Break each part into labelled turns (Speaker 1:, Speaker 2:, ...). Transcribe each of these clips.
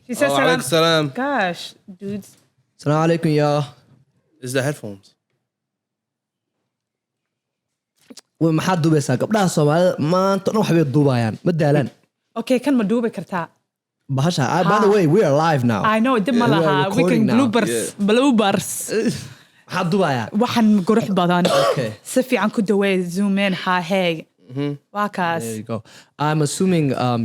Speaker 1: She said
Speaker 2: alaikum salam.
Speaker 1: Gosh, dudes.
Speaker 3: Assalamu alaikum, y'all.
Speaker 2: This is the headphones.
Speaker 3: maxaad duubaysaa gabdhaha Soomaalida maanta dhan waxbay duubayaan ma daalan
Speaker 1: Okay, kan ma duubi kartaa?
Speaker 3: bahasha by the way we are live now
Speaker 1: I know, dib ma
Speaker 3: We are
Speaker 1: laha. We can
Speaker 3: recording now.
Speaker 1: bloopers.
Speaker 3: maxaad duubayaa
Speaker 1: Waxan qurux badan.
Speaker 3: Okay.
Speaker 1: Si fiican ku dawee, zoom in, ha hey. Waa kaas.
Speaker 3: There you go. I'm assuming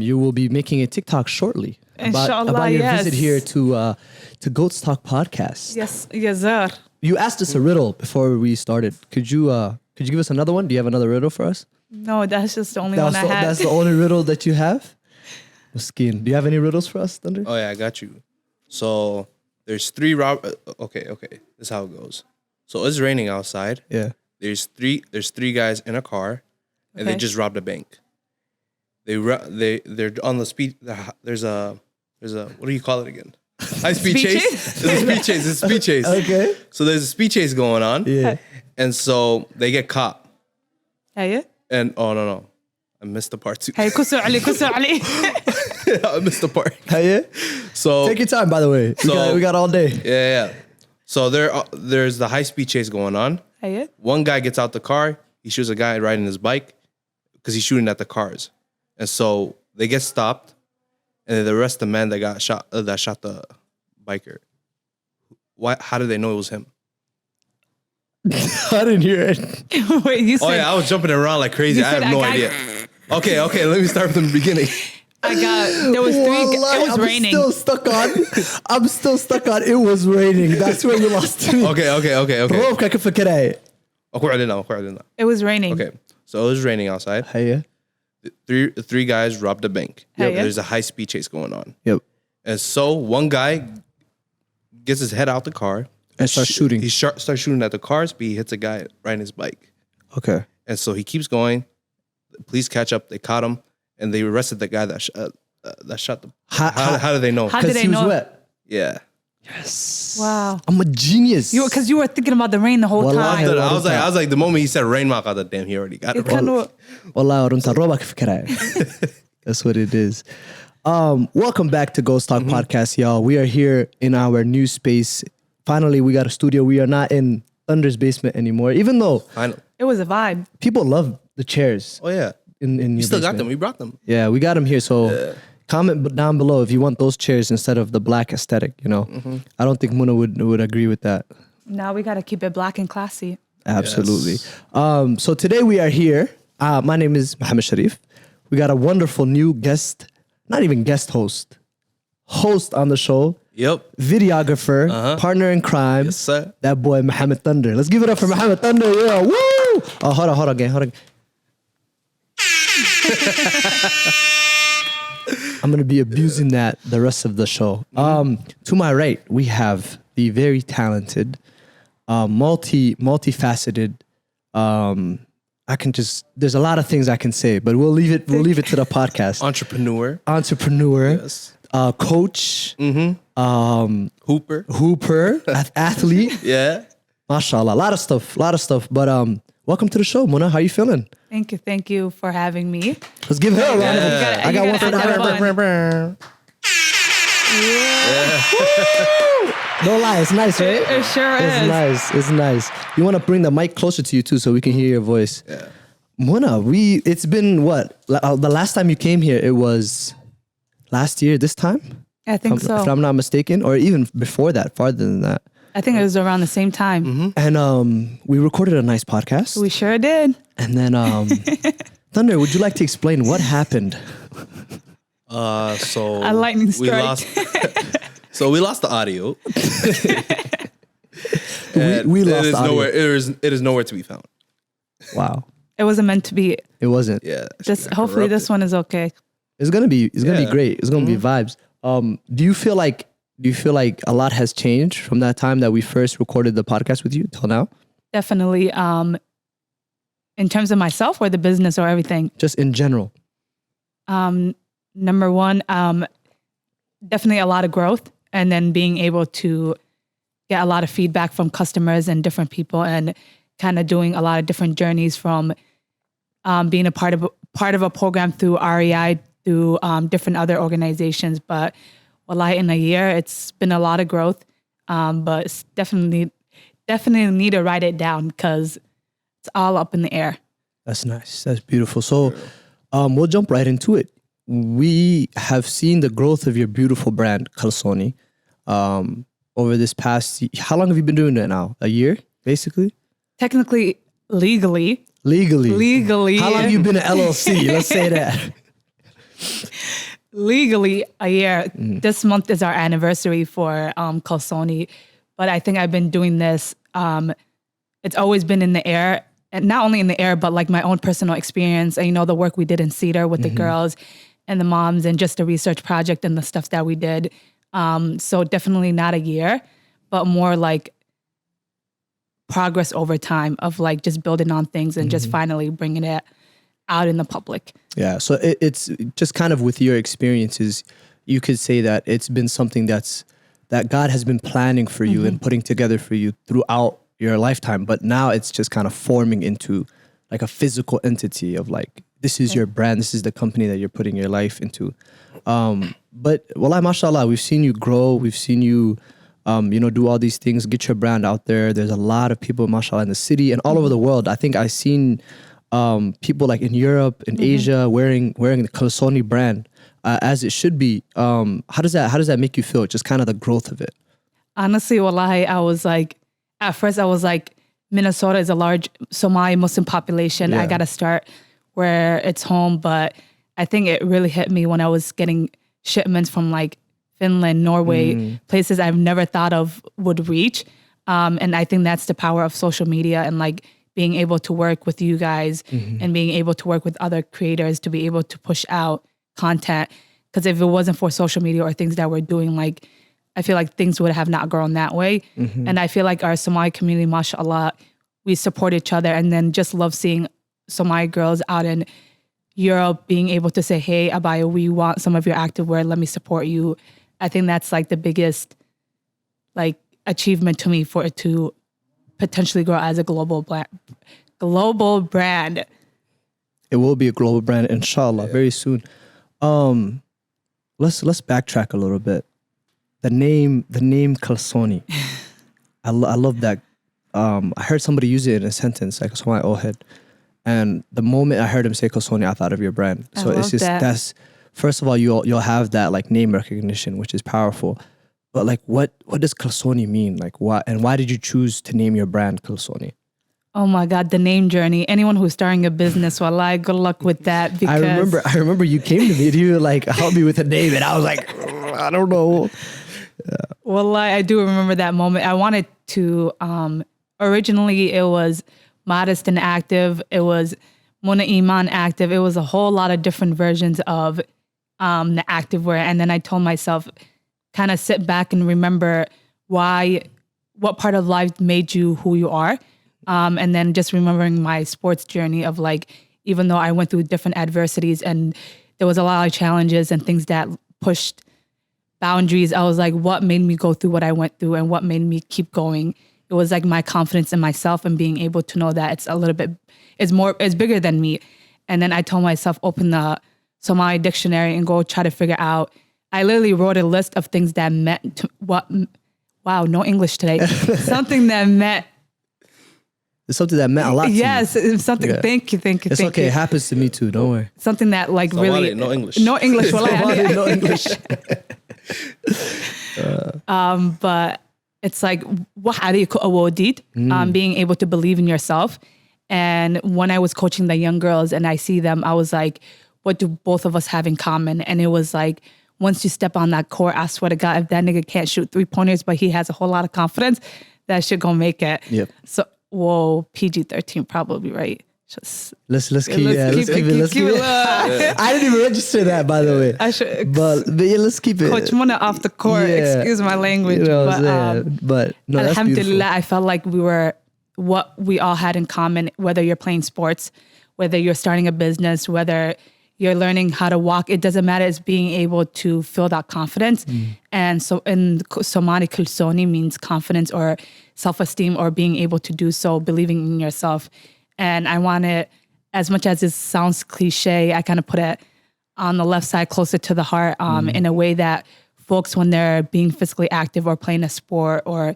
Speaker 3: you will be making a TikTok shortly
Speaker 1: Inshallah,
Speaker 3: about your
Speaker 1: yes.
Speaker 3: visit here to Goats Talk podcast.
Speaker 1: Yes, yes, sir.
Speaker 3: You asked us a riddle before we started. Could you give us another one? Do you have another riddle for us?
Speaker 1: No, that's just the only one I had.
Speaker 3: That's the only riddle that you have? Skin. Do you have any riddles for us, Thunder?
Speaker 2: Oh yeah, I got you. So there's three okay. This is how it goes. So it's raining outside.
Speaker 3: Yeah.
Speaker 2: There's three guys in a car, and they
Speaker 1: Okay.
Speaker 2: just robbed a bank. They're on the speed. There's a what do you call it again? High speed
Speaker 1: Speed
Speaker 2: chase.
Speaker 1: chase?
Speaker 2: There's a speed chase. It's a speed chase.
Speaker 3: Okay.
Speaker 2: So there's a speed chase going on.
Speaker 3: Yeah.
Speaker 2: And so they get caught.
Speaker 1: Hey,
Speaker 2: And oh no, I missed the part too.
Speaker 1: hey, kusu ali.
Speaker 2: I missed the part.
Speaker 3: Yeah.
Speaker 2: So
Speaker 3: Take your time, by the way. We got all day.
Speaker 2: yeah. So there's the high speed chase going on.
Speaker 1: Hey,
Speaker 2: One guy gets out the car. He shoots a guy riding his bike because he's shooting at the cars. And so they get stopped, and then the rest of the men that got shot that shot the biker. Why? How did they know it was him?
Speaker 3: I didn't hear it.
Speaker 1: Wait, you said
Speaker 2: Oh yeah, I was jumping around like crazy.
Speaker 1: You
Speaker 2: I
Speaker 1: said
Speaker 2: have no
Speaker 1: I got-
Speaker 2: idea. Okay. Let me start from the beginning.
Speaker 1: there was three.
Speaker 3: Wallahi,
Speaker 1: It was raining.
Speaker 3: I'm still stuck on it was raining. That's where you lost me.
Speaker 2: Okay.
Speaker 3: روبك كيف فكرة
Speaker 2: أقول علينا.
Speaker 1: It was raining.
Speaker 2: Okay, so it was raining outside.
Speaker 3: هيا.
Speaker 2: Three guys robbed a bank.
Speaker 1: Hey, yeah.
Speaker 2: There's a high speed chase going on.
Speaker 3: Yep.
Speaker 2: And so one guy gets his head out the car
Speaker 3: And starts shooting.
Speaker 2: He starts shooting at the cars, but he hits a guy riding his bike.
Speaker 3: Okay.
Speaker 2: And so he keeps going. The police catch up. They caught him, and they arrested the guy that shot the. How did they know?
Speaker 1: How did
Speaker 3: Because
Speaker 1: they
Speaker 3: he was
Speaker 1: know?
Speaker 3: wet.
Speaker 2: Yeah.
Speaker 3: Yes.
Speaker 1: Wow.
Speaker 3: I'm a genius.
Speaker 1: Because you were thinking about the rain the whole
Speaker 3: Wallahi.
Speaker 1: time.
Speaker 2: I was like, the moment he said rain, I thought, damn, he already got it.
Speaker 1: It kind of.
Speaker 3: والله ورمت روبك فكرة. That's what it is. Welcome back to Ghost Talk Podcast, y'all. We are here in our new space. Finally, we got a studio. We are not in Thunder's basement anymore, even though
Speaker 2: Finally.
Speaker 1: It was a vibe.
Speaker 3: people love the chairs.
Speaker 2: Oh yeah.
Speaker 3: In
Speaker 2: You
Speaker 3: your
Speaker 2: still got
Speaker 3: basement.
Speaker 2: them. We brought them.
Speaker 3: Yeah, we got them here. So comment down below if you want those chairs instead of the black aesthetic. You know, I don't think Muna would agree with that.
Speaker 1: Now we got to keep it black and classy.
Speaker 3: Absolutely. So today we are here. My name is Mohammed Sharif. We got a wonderful new guest, not even guest host on the show.
Speaker 2: Yep.
Speaker 3: Videographer, partner in crime.
Speaker 2: Yes, sir.
Speaker 3: That boy Mohammed Thunder. Let's give it up for Mohammed Thunder. Yeah, woo! Oh, hold on again. I'm gonna be abusing that the rest of the show. To my right, we have the very talented, multifaceted. There's a lot of things I can say, but we'll leave it to the podcast. Entrepreneur,
Speaker 2: Yes.
Speaker 3: coach,
Speaker 2: Hooper.
Speaker 3: athlete.
Speaker 2: Yeah.
Speaker 3: Mashallah, a lot of stuff. But welcome to the show, Muna. How you feeling?
Speaker 1: Thank you for having me.
Speaker 3: Let's give her a round of applause. I got one for
Speaker 1: that.
Speaker 3: No lie, it's nice, right?
Speaker 1: It sure is.
Speaker 3: It's nice. You want to bring the mic closer to you too, so we can hear your voice.
Speaker 2: Yeah.
Speaker 3: Muna, it's been what? The last time you came here, it was last year. This time,
Speaker 1: I think so.
Speaker 3: if I'm not mistaken, or even before that, farther than that.
Speaker 1: I think it was around the same time.
Speaker 3: And we recorded a nice podcast.
Speaker 1: We sure did.
Speaker 3: And then, Thunder, would you like to explain what happened?
Speaker 2: So
Speaker 1: A lightning
Speaker 2: we
Speaker 1: strike.
Speaker 2: lost. So we lost the audio.
Speaker 3: We lost the audio.
Speaker 2: It is nowhere to be found.
Speaker 3: Wow,
Speaker 1: It wasn't meant to be.
Speaker 3: it wasn't.
Speaker 2: Yeah.
Speaker 1: Hopefully this one is okay.
Speaker 3: It's gonna be
Speaker 2: Yeah.
Speaker 3: great. It's gonna be vibes. Do you feel like a lot has changed from that time that we first recorded the podcast with you till now?
Speaker 1: Definitely. In terms of myself or the business or everything.
Speaker 3: Just in general.
Speaker 1: Number one, definitely a lot of growth, and then being able to get a lot of feedback from customers and different people, and kind of doing a lot of different journeys from being a part of a program through REI, through different other organizations. But wallahi, in a year, it's been a lot of growth. But it's definitely need to write it down because it's all up in the air.
Speaker 3: That's nice. That's beautiful. So we'll jump right into it. We have seen the growth of your beautiful brand, Kalsoni, over this past. How long have you been doing it now? A year, basically.
Speaker 1: Technically, legally.
Speaker 3: How long have you been an LLC? Let's say that.
Speaker 1: Legally, a year. This month is our anniversary for Kalsoni, but I think I've been doing this. It's always been in the air, and not only in the air, but like my own personal experience. And the work we did in Cedar with the girls and the moms, and just the research project and the stuff that we did. So definitely not a year, but more like progress over time of like just building on things and just finally bringing it out in the public.
Speaker 3: Yeah. So it's just kind of with your experiences, you could say that it's been something that God has been planning for you and putting together for you throughout your lifetime. But now it's just kind of forming into like a physical entity of like, this is your brand. This is the company that you're putting your life into. But wallah, mashallah, we've seen you grow. We've seen you, do all these things, get your brand out there. There's a lot of people, mashallah, in the city and all over the world. I think I've seen people like in Europe, in Asia, wearing the Kalsoni brand as it should be. How does that make you feel? Just kind of the growth of it.
Speaker 1: Honestly, wallahi, at first I was like, Minnesota is a large Somali Muslim population.
Speaker 3: Yeah.
Speaker 1: I got to start where it's home. But I think it really hit me when I was getting shipments from like Finland, Norway, places I've never thought of would reach. And I think that's the power of social media and like being able to work with you guys and being able to work with other creators to be able to push out content. Because if it wasn't for social media or things that we're doing, like, I feel like things would have not grown that way. And I feel like our Somali community, mashallah, we support each other, and then just love seeing Somali girls out in Europe being able to say, hey, Abaya, we want some of your activewear. Let me support you. I think that's like the biggest like achievement to me for it to potentially grow as a global brand.
Speaker 3: It will be a global brand, inshallah, very soon. Let's backtrack a little bit. The name Kalsoni. I love that. I heard somebody use it in a sentence, like Somali Ohed. And the moment I heard him say Kalsoni, I thought of your brand. So it's just that's first of all, you'll have that like name recognition, which is powerful. But like, what does Kalsoni mean? Like, why did you choose to name your brand Kalsoni?
Speaker 1: Oh my God, the name journey. Anyone who's starting a business, wallahi, good luck with that. Because
Speaker 3: I remember you came to me and you were like, help me with a name, and I was like, I don't know.
Speaker 1: Wallahi, I do remember that moment. I wanted to. Originally, it was Modest and Active. It was Mona Iman Active. It was a whole lot of different versions of the activewear. And then I told myself, kind of sit back and remember what part of life made you who you are. And then just remembering my sports journey of like, even though I went through different adversities and there was a lot of challenges and things that pushed boundaries, I was like, what made me go through what I went through and what made me keep going? It was like my confidence in myself and being able to know that it's bigger than me. And then I told myself, open the Somali dictionary and go try to figure out. I literally wrote a list of things that meant wow, no English today. Something that meant.
Speaker 3: It's something that meant a lot to
Speaker 1: yes,
Speaker 3: you.
Speaker 1: It's something.
Speaker 3: Yeah.
Speaker 1: Thank you.
Speaker 3: It's okay. It happens to me too. Don't worry.
Speaker 1: Something that like
Speaker 2: Somali,
Speaker 1: really
Speaker 2: no English.
Speaker 1: No English.
Speaker 3: Somali, no English.
Speaker 1: But it's like being able to believe in yourself. And when I was coaching the young girls and I see them, I was like, what do both of us have in common? And it was like, once you step on that court, I swear to God, if that nigga can't shoot 3-pointers, but he has a whole lot of confidence, that shit gonna make it.
Speaker 3: Yep.
Speaker 1: So, whoa, PG-13 probably, right? Just
Speaker 3: let's keep it. I didn't even register that, by the way.
Speaker 1: I should,
Speaker 3: but yeah, let's keep it.
Speaker 1: Coach Mona off the court.
Speaker 3: Yeah.
Speaker 1: Excuse my language,
Speaker 3: You know what I'm saying? But no, that's
Speaker 1: alhamdulillah,
Speaker 3: beautiful.
Speaker 1: I felt like we were what we all had in common. Whether you're playing sports, whether you're starting a business, whether you're learning how to walk, it doesn't matter. It's being able to feel that confidence. And so in Somali, Kalsoni means confidence or self-esteem or being able to do so, believing in yourself. And I want it, as much as it sounds cliche, I kind of put it on the left side closer to the heart in a way that folks, when they're being physically active or playing a sport or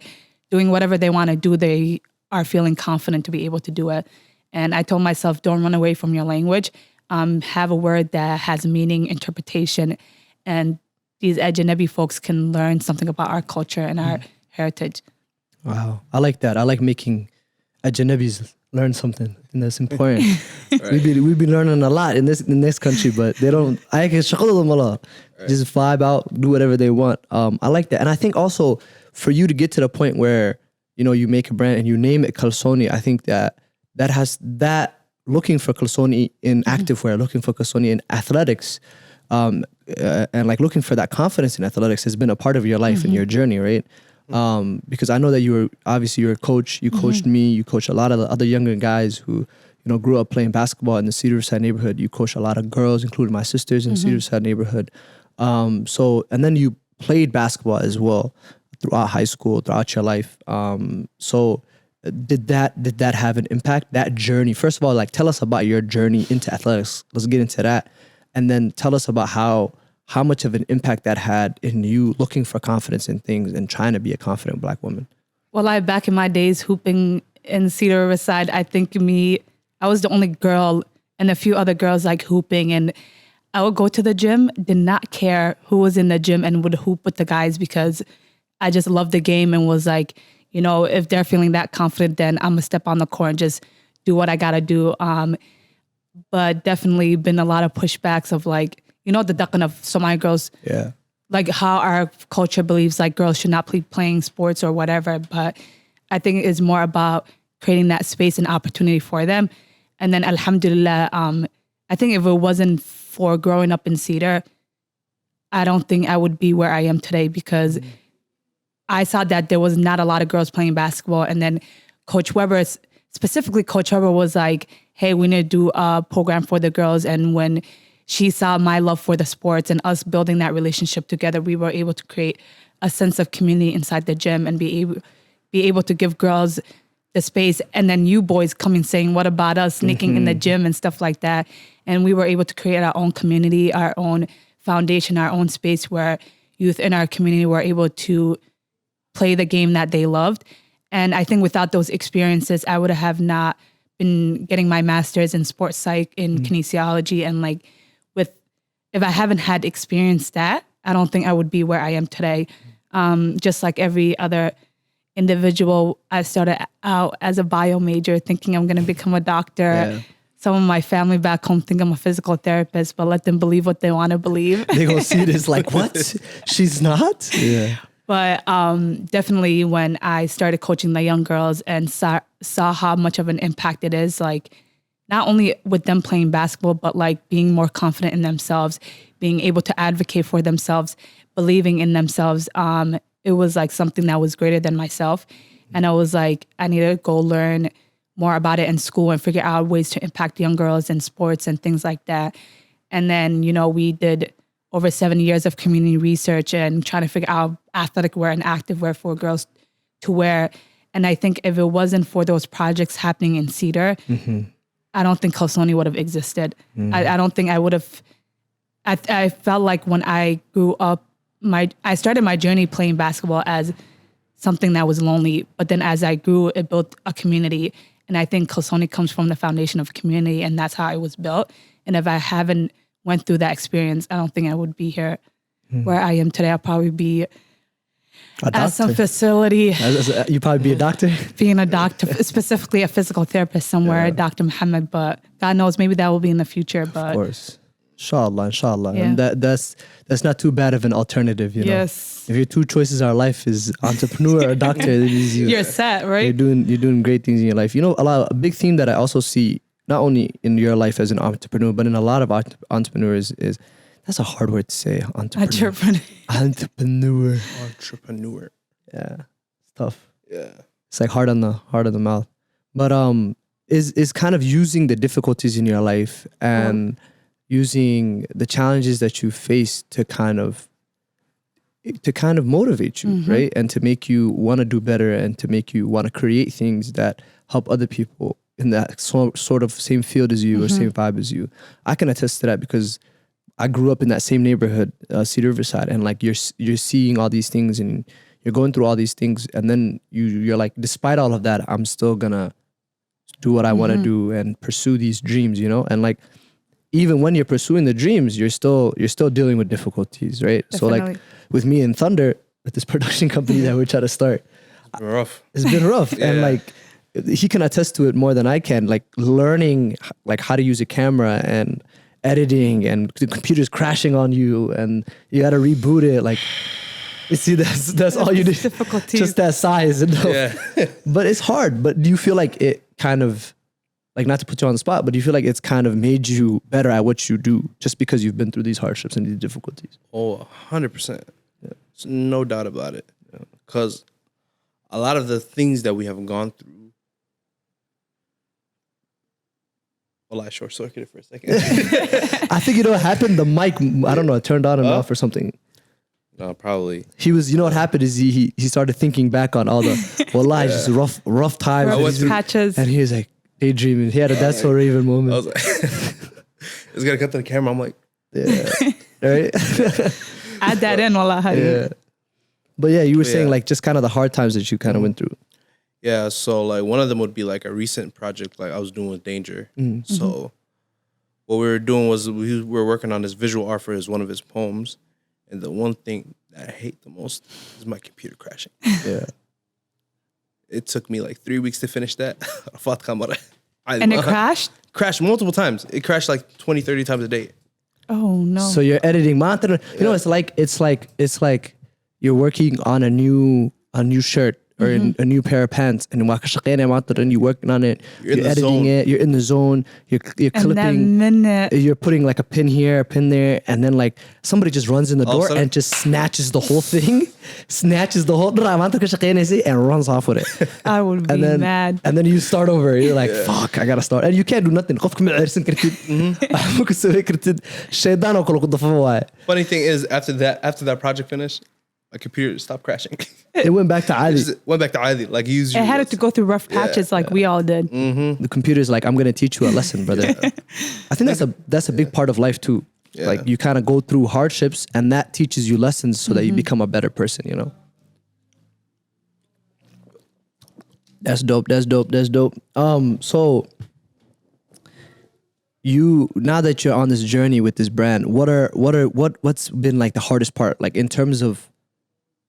Speaker 1: doing whatever they want to do, they are feeling confident to be able to do it. And I told myself, don't run away from your language. Have a word that has meaning, interpretation, and these Ajnabi folks can learn something about our culture and our heritage.
Speaker 3: Wow, I like that. I like making Ajnabis learn something, and that's important. We've been learning a lot in this country, but they don't. I can shaqal them a lot. Just vibe out, do whatever they want. I like that, and I think also for you to get to the point where you make a brand and you name it Kalsoni, I think that has that looking for Kalsoni in activewear, looking for Kalsoni in athletics, and like looking for that confidence in athletics has been a part of your life and your journey, right? Because I know that you're a coach. You coached me. You coach a lot of the other younger guys who grew up playing basketball in the Cedarside neighborhood. You coach a lot of girls, including my sisters in the Cedarside neighborhood. So and then you played basketball as well throughout high school, throughout your life. So did that have an impact? That journey, first of all, like tell us about your journey into athletics. Let's get into that, and then tell us about how much of an impact that had in you looking for confidence in things and trying to be a confident Black woman.
Speaker 1: Well, back in my days hooping in Cedar Riverside, I think I was the only girl and a few other girls like hooping, and I would go to the gym, did not care who was in the gym, and would hoop with the guys because I just loved the game and was like, if they're feeling that confident, then I'm gonna step on the court and just do what I gotta do. But definitely been a lot of pushbacks of like, the ducking of Somali girls.
Speaker 3: Yeah.
Speaker 1: Like how our culture believes like girls should not be playing sports or whatever. But I think it's more about creating that space and opportunity for them. And then alhamdulillah, I think if it wasn't for growing up in Cedar, I don't think I would be where I am today because I saw that there was not a lot of girls playing basketball. And then Coach Weber, specifically Coach Weber was like, hey, we need to do a program for the girls. And when she saw my love for the sports and us building that relationship together, we were able to create a sense of community inside the gym and be able to give girls the space. And then you boys coming saying, what about us sneaking in the gym and stuff like that. And we were able to create our own community, our own foundation, our own space where youth in our community were able to play the game that they loved. And I think without those experiences, I would have not been getting my master's in sports psych in kinesiology. And like if I haven't had experienced that, I don't think I would be where I am today. Just like every other individual, I started out as a bio major thinking I'm going to become a doctor. Yeah. Some of my family back home think I'm a physical therapist, but let them believe what they want to believe.
Speaker 3: They gonna see this like, what? She's not? Yeah.
Speaker 1: But definitely when I started coaching the young girls and saw how much of an impact it is, like not only with them playing basketball, but like being more confident in themselves, being able to advocate for themselves, believing in themselves. It was like something that was greater than myself. And I was like, I need to go learn more about it in school and figure out ways to impact young girls in sports and things like that. And then, we did over 7 years of community research and trying to figure out athletic wear and active wear for girls to wear. And I think if it wasn't for those projects happening in Cedar, I don't think Kalsoni would have existed. I don't think I would have. I felt like when I grew up, I started my journey playing basketball as something that was lonely. But then as I grew, it built a community. And I think Kalsoni comes from the foundation of community, and that's how it was built. And if I haven't went through that experience, I don't think I would be here where I am today. I'll probably be at some facility.
Speaker 3: You probably be a doctor?
Speaker 1: Being a doctor, specifically a physical therapist somewhere, Dr. Muhammad. But God knows, maybe that will be in the future. But
Speaker 3: of course. Inshallah.
Speaker 1: Yeah.
Speaker 3: And that's not too bad of an alternative,
Speaker 1: Yes.
Speaker 3: If your two choices in life is entrepreneur or doctor,
Speaker 1: you're set, right?
Speaker 3: You're doing great things in your life. A big theme that I also see, not only in your life as an entrepreneur, but in a lot of entrepreneurs is, that's a hard word to say, entrepreneur. Yeah, it's tough.
Speaker 2: Yeah,
Speaker 3: it's like hard on the mouth. But is kind of using the difficulties in your life and using the challenges that you face to kind of motivate you, right? And to make you want to do better and to make you want to create things that help other people in that sort of same field as you or same vibe as you. I can attest to that because I grew up in that same neighborhood, Cedar Riverside, and like you're seeing all these things and you're going through all these things, and then you're like, despite all of that, I'm still gonna do what I want to do and pursue these dreams, you know. And like, even when you're pursuing the dreams, you're still dealing with difficulties, right?
Speaker 1: Definitely.
Speaker 3: So like with me and Thunder, with this production company that we're trying to start,
Speaker 2: Rough.
Speaker 3: it's been rough. And
Speaker 2: Yeah.
Speaker 3: like, he can attest to it more than I can. Like learning like how to use a camera and editing, and the computer's crashing on you and you got to reboot it. Like, you see, that's all you do.
Speaker 1: Difficulties.
Speaker 3: Just that size. And
Speaker 2: Yeah.
Speaker 3: But it's hard. But do you feel like it kind of, like, not to put you on the spot, but do you feel like it's kind of made you better at what you do just because you've been through these hardships and these difficulties?
Speaker 2: Oh, 100%. There's no doubt about it. Because a lot of the things that we have gone through, well, I short circuited for a second.
Speaker 3: I think you know what happened? The mic, I don't know, it turned on and off or something.
Speaker 2: No, probably.
Speaker 3: He was, you know what happened is he started thinking back on all the, well, just rough times.
Speaker 1: Rough
Speaker 2: I went through-
Speaker 1: patches.
Speaker 3: And he was like daydreaming. He had a That's So Raven
Speaker 2: I
Speaker 3: moment.
Speaker 2: was like, it's gonna cut to the camera. I'm like,
Speaker 3: Yeah. Right?
Speaker 1: Add that in, wallahi.
Speaker 3: Yeah. But yeah, you were saying
Speaker 2: Yeah.
Speaker 3: like just kind of the hard times that you kind of went through.
Speaker 2: yeah. So like one of them would be like a recent project like I was doing with Danger. So what we were doing was we were working on this visual art for one of his poems, and the one thing that I hate the most is my computer crashing.
Speaker 3: Yeah.
Speaker 2: It took me like 3 weeks to finish that.
Speaker 1: And it crashed?
Speaker 2: Crashed multiple times. It crashed like 20, 30 times a day.
Speaker 1: Oh, no.
Speaker 3: So you're editing mantra. You know, it's like you're working on a new shirt or a new pair of pants, and you're working on it.
Speaker 2: You're in
Speaker 3: You're
Speaker 2: the
Speaker 3: editing
Speaker 2: zone.
Speaker 3: it. You're in the zone. You're
Speaker 1: and that
Speaker 3: clipping.
Speaker 1: minute.
Speaker 3: You're putting like a pin here, a pin there, and then like somebody just runs in the
Speaker 2: All of a
Speaker 3: door
Speaker 2: sudden-
Speaker 3: and just snatches the whole thing, and runs off with it.
Speaker 1: I would be mad.
Speaker 3: And then you start over. You're like, fuck, I gotta start. And you can't do nothing.
Speaker 2: Funny thing is, after that project finished, my computer stopped crashing.
Speaker 3: It went back to
Speaker 2: It
Speaker 3: Ali.
Speaker 2: just went back to Ivy. Like
Speaker 1: It had to go through rough patches like we all did.
Speaker 3: The computer's like, I'm gonna teach you a lesson, brother. I think that's a big part of life too.
Speaker 2: Yeah.
Speaker 3: Like you kind of go through hardships, and that teaches you lessons so that you become a better person. You know. That's dope. So you, now that you're on this journey with this brand, what's been like the hardest part, like in terms of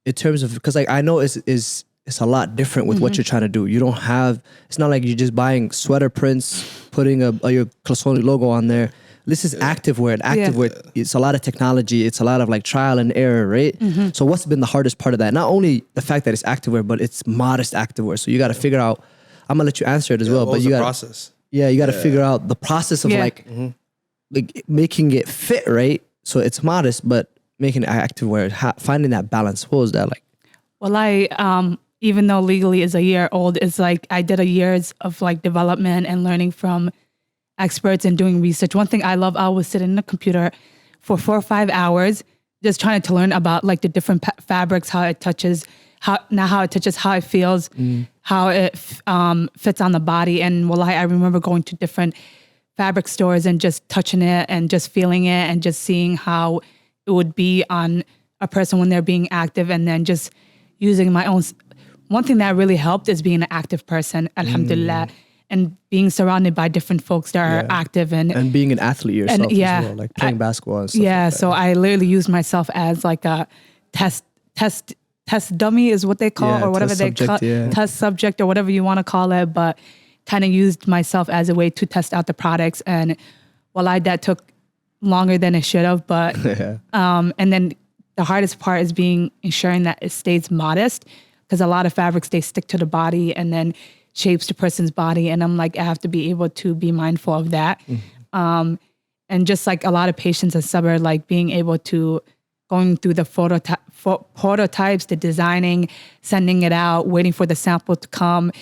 Speaker 3: because like I know it's a lot different with what you're trying to do. You don't have, it's not like you're just buying sweater prints, putting your Kalsoni logo on there. This is activewear, and activewear, it's a lot of technology. It's a lot of like trial and error, right? So what's been the hardest part of that? Not only the fact that it's activewear, but it's modest activewear. So you got to figure out, I'm gonna let you answer it as well,
Speaker 2: What
Speaker 3: but
Speaker 2: was
Speaker 3: you
Speaker 2: the
Speaker 3: got
Speaker 2: process?
Speaker 3: yeah, you got to figure out the process of like making it fit, right? So it's modest, but making it activewear, finding that balance. What was that like?
Speaker 1: Well, even though legally is a year old, it's like I did a years of like development and learning from experts and doing research. One thing I love, I was sitting in the computer for 4 or 5 hours just trying to learn about like the different fabrics, how it touches, how it feels, how it fits on the body. And wallahi, I remember going to different fabric stores and just touching it and just feeling it and just seeing how it would be on a person when they're being active, and then just using my own. One thing that really helped is being an active person, alhamdulillah, and being surrounded by different folks that are active and
Speaker 3: being an athlete yourself
Speaker 1: and,
Speaker 3: as well, like playing basketball and stuff.
Speaker 1: yeah.
Speaker 3: like that.
Speaker 1: So I literally used myself as like a test dummy is what they call,
Speaker 3: Yeah,
Speaker 1: or whatever
Speaker 3: test
Speaker 1: they
Speaker 3: subject,
Speaker 1: call
Speaker 3: yeah.
Speaker 1: test subject or whatever you want to call it, but kind of used myself as a way to test out the products. And that took longer than it should have, but and then the hardest part is ensuring that it stays modest, because a lot of fabrics, they stick to the body and then shapes the person's body. And I'm like, I have to be able to be mindful of that. And just like a lot of patience and sabr, like being able to going through the prototypes, the designing, sending it out, waiting for the sample to come,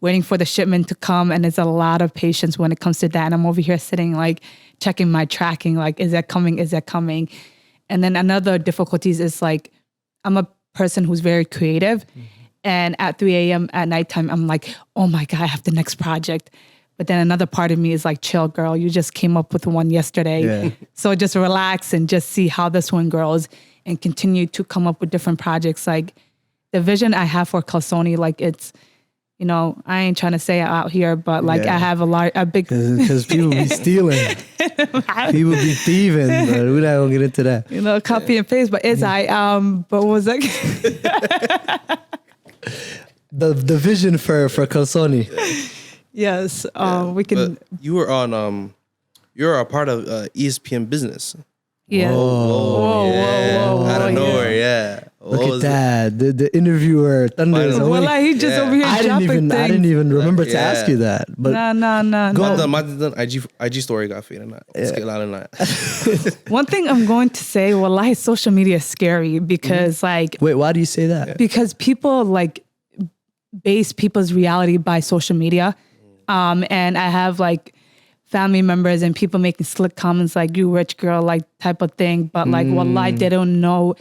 Speaker 1: waiting for the shipment to come. And there's a lot of patience when it comes to that. And I'm over here sitting like checking my tracking, like, is that coming? Is that coming? And then another difficulties is like, I'm a person who's very creative. And at 3 a.m. at nighttime, I'm like, oh my God, I have the next project. But then another part of me is like, chill, girl. You just came up with one yesterday.
Speaker 3: Yeah.
Speaker 1: So just relax and just see how this one grows and continue to come up with different projects. Like the vision I have for Kalsoni, like it's, you know, I ain't trying to say it out here, but like
Speaker 3: Yeah.
Speaker 1: I have a big,
Speaker 3: Because people be stealing. People be thieving, but we're not gonna get into that.
Speaker 1: you know, copy and paste. But but what was that?
Speaker 3: The vision for Kalsoni.
Speaker 1: Yes, we can.
Speaker 2: But you were on you're a part of ESPN Business.
Speaker 1: Yeah. Whoa,
Speaker 2: Out of
Speaker 1: yeah.
Speaker 2: nowhere, yeah.
Speaker 3: Look at that. The interviewer Thunder is
Speaker 2: Finally.
Speaker 3: away.
Speaker 1: Well, like, he just
Speaker 2: Yeah.
Speaker 1: over here
Speaker 3: I
Speaker 1: dropping
Speaker 3: didn't even remember to
Speaker 2: Yeah.
Speaker 3: ask you that. But
Speaker 1: No.
Speaker 2: My IG story got faded.
Speaker 1: One thing I'm going to say, wallahi, social media is scary because like
Speaker 3: wait, why do you say that?
Speaker 1: because people like base people's reality by social media. And I have like family members and people making slick comments like you rich girl, like type of thing. But like wallahi, they don't know